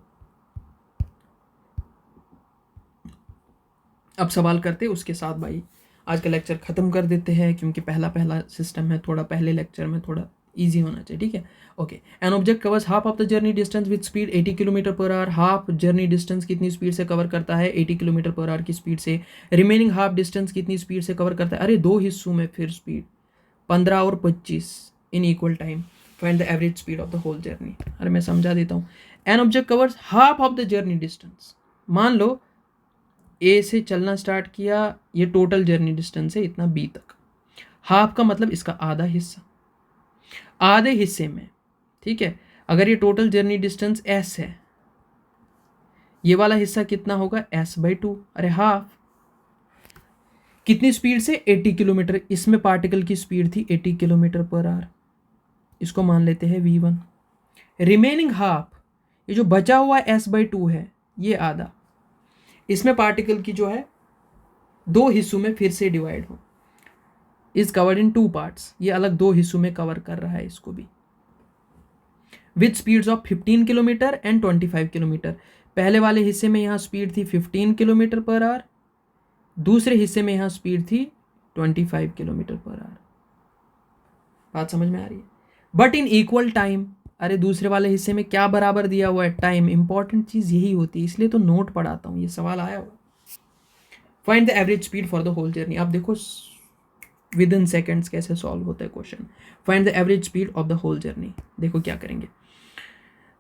अब सवाल करते उसके साथ भाई आज का लेक्चर ख़त्म कर देते हैं, क्योंकि पहला सिस्टम है, थोड़ा पहले लेक्चर में थोड़ा ईजी होना चाहिए। ठीक है, okay. N object covers half of the journey distance with speed 80 kilometre per our. Half journey distance कितनी स्पीड से कवर करता है, 80 किलोमीटर पर आवर की स्पीड से। रिमेनिंग हाफ डिस्टेंस कितनी स्पीड से कवर करता है, अरे 2 हिस्सों में फिर स्पीड 15 और 25 in equal time. Find the average speed of the whole journey. अरे मैं समझा देता हूँ। An object covers half of the journey distance, मान लो ए से चलना स्टार्ट किया, ये टोटल जर्नी डिस्टेंस है इतना बी तक, हाफ का मतलब इसका आधा हिस्सा, आधे हिस्से में, ठीक है। अगर ये टोटल जर्नी डिस्टेंस एस है, ये वाला हिस्सा कितना होगा, s/2, अरे हाफ। कितनी स्पीड से, 80 किलोमीटर। इसमें पार्टिकल की स्पीड थी 80 किलोमीटर पर आवर, इसको मान लेते हैं v1। रिमेनिंग हाफ, ये जो बचा हुआ s/2 है, ये आधा, इसमें पार्टिकल की जो है दो हिस्सों में फिर से डिवाइड हो, इज कवर्ड इन 2 पार्ट्स, ये अलग दो हिस्सों में कवर कर रहा है इसको भी, with speeds of 15 kilometre and 25 kilometre. पहले वाले हिस्से में यहाँ स्पीड थी 15 किलोमीटर पर आवर, दूसरे हिस्से में यहाँ स्पीड थी 25 किलोमीटर पर आवर। बात समझ में आ रही है? बट इन इक्वल टाइम, अरे दूसरे वाले हिस्से में क्या बराबर दिया हुआ है, टाइम। इंपॉर्टेंट चीज यही होती है, इसलिए तो नोट पढ़ाता हूँ, ये सवाल आया हुआ। Find the average speed for the whole journey. आप देखो विद इन सेकेंड्स कैसे सॉल्व होता है question. Find the average speed of the whole journey. देखो क्या करेंगे।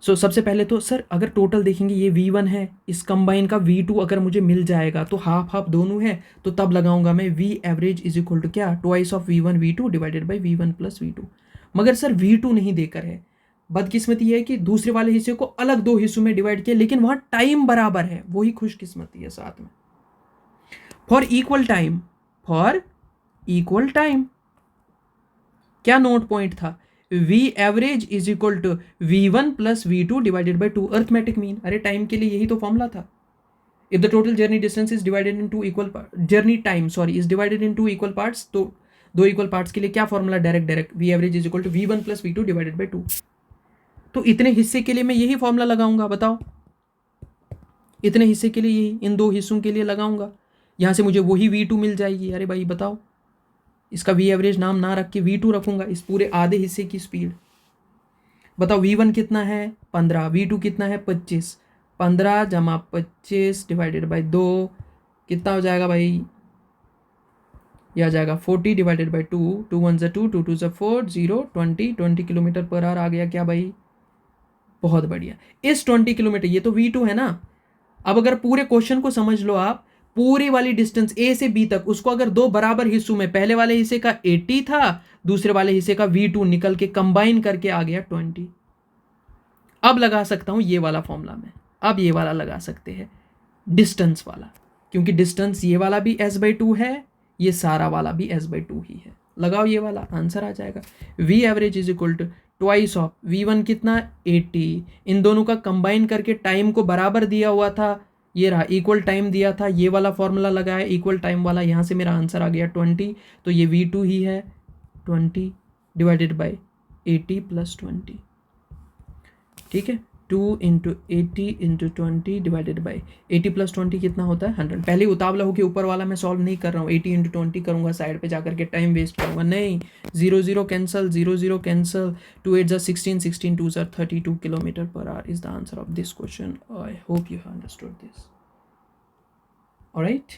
सबसे पहले तो सर अगर टोटल देखेंगे, ये v1 है, इस कंबाइन का v2 अगर मुझे मिल जाएगा तो हाफ हाफ दोनों है, तो तब लगाऊंगा मैं v average is equal to क्या, twice of v1 v2 divided by v1 plus v2। मगर सर v2 नहीं देकर है, बदकिस्मती है कि दूसरे वाले हिस्से को अलग दो हिस्सों में डिवाइड किया, लेकिन वहां टाइम बराबर है, वही खुशकिस्मती है साथ में। फॉर इक्वल टाइम क्या नोट पॉइंट था, v average is equal to v1 plus v2 divided by 2, arithmetic mean. अरे टाइम के लिए यही तो फॉर्मूला था। If the total journey distance is divided in two equal journey time is divided in two equal parts, तो दो equal parts के लिए क्या formula, direct v average is equal to v1 plus v2 divided by 2। तो इतने हिस्से के लिए मैं यही फॉर्मूला लगाऊंगा, बताओ। इतने हिस्से के लिए यही, इन दो हिस्सों के लिए लगाऊंगा, यहां से मुझे वही v2 मिल जाएगी। अरे भाई बताओ, इसका v एवरेज नाम ना रख के v2 रखूंगा, इस पूरे आधे हिस्से की स्पीड। बताओ v1 कितना है, 15, v2 कितना है, 25। 15 जमा 25 डिवाइडेड बाई 2 कितना हो जाएगा भाई, यह आ जाएगा 40 डिवाइडेड बाई 2, 2 1 ज़ा 2, 2 2 ज़ा 4, 0, 20 किलोमीटर पर आवर आ गया क्या भाई, बहुत बढ़िया। इस 20 किलोमीटर, ये तो v2 है ना। अब अगर पूरे क्वेश्चन को समझ लो आप, पूरी वाली डिस्टेंस a से b तक, उसको अगर दो बराबर हिस्सों में, पहले वाले हिस्से का 80 था, दूसरे वाले हिस्से का v2 निकल के कंबाइन करके आ गया 20। अब लगा सकता हूं ये वाला फॉर्मूला में, अब ये वाला लगा सकते हैं, डिस्टेंस वाला, क्योंकि डिस्टेंस ये वाला भी s/2 है, ये सारा वाला भी s/2 ही है। लगाओ ये वाला, आंसर आ जाएगा v average is equal to twice of v1 कितना 80, इन दोनों का कंबाइन करके टाइम को बराबर दिया हुआ था, ये रहा इक्वल टाइम दिया था, ये वाला फॉर्मूला लगाया इक्वल टाइम वाला, यहाँ से मेरा आंसर आ गया 20, तो ये v2 ही है, 20 डिवाइडेड बाई 80 प्लस 20। ठीक है, 2 into 80 into 20 divided by 80 plus 20 कितना होता है 100। पहले उतावला हो कि ऊपर वाला मैं सॉल्व नहीं कर रहा हूँ, 80 इंटू 20 करूँगा, साइड पे जाकर के टाइम वेस्ट करूँगा, नहीं, 0 0 कैंसल, 0 0 कैंसल, 2 8 ज़ा 16, 16 2 ज़ा 32 kilometre per hour is the answer of this question. I hope you have understood this. All right,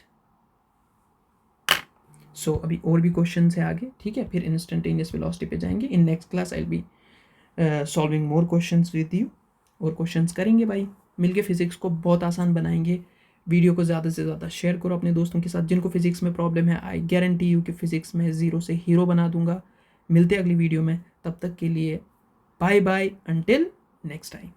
so अभी और भी क्वेश्चन है आगे, ठीक है, फिर इंस्टेंटेनियस वेलोसिटी पे जाएंगे। In next class I will be solving more questions with you, और क्वेश्चंस करेंगे भाई मिलके, फिजिक्स को बहुत आसान बनाएंगे। वीडियो को ज़्यादा से ज़्यादा शेयर करो अपने दोस्तों के साथ जिनको फिजिक्स में प्रॉब्लम है। आई गारंटी यू कि फिजिक्स में ज़ीरो से हीरो बना दूंगा। मिलते अगली वीडियो में, तब तक के लिए bye bye, until next time.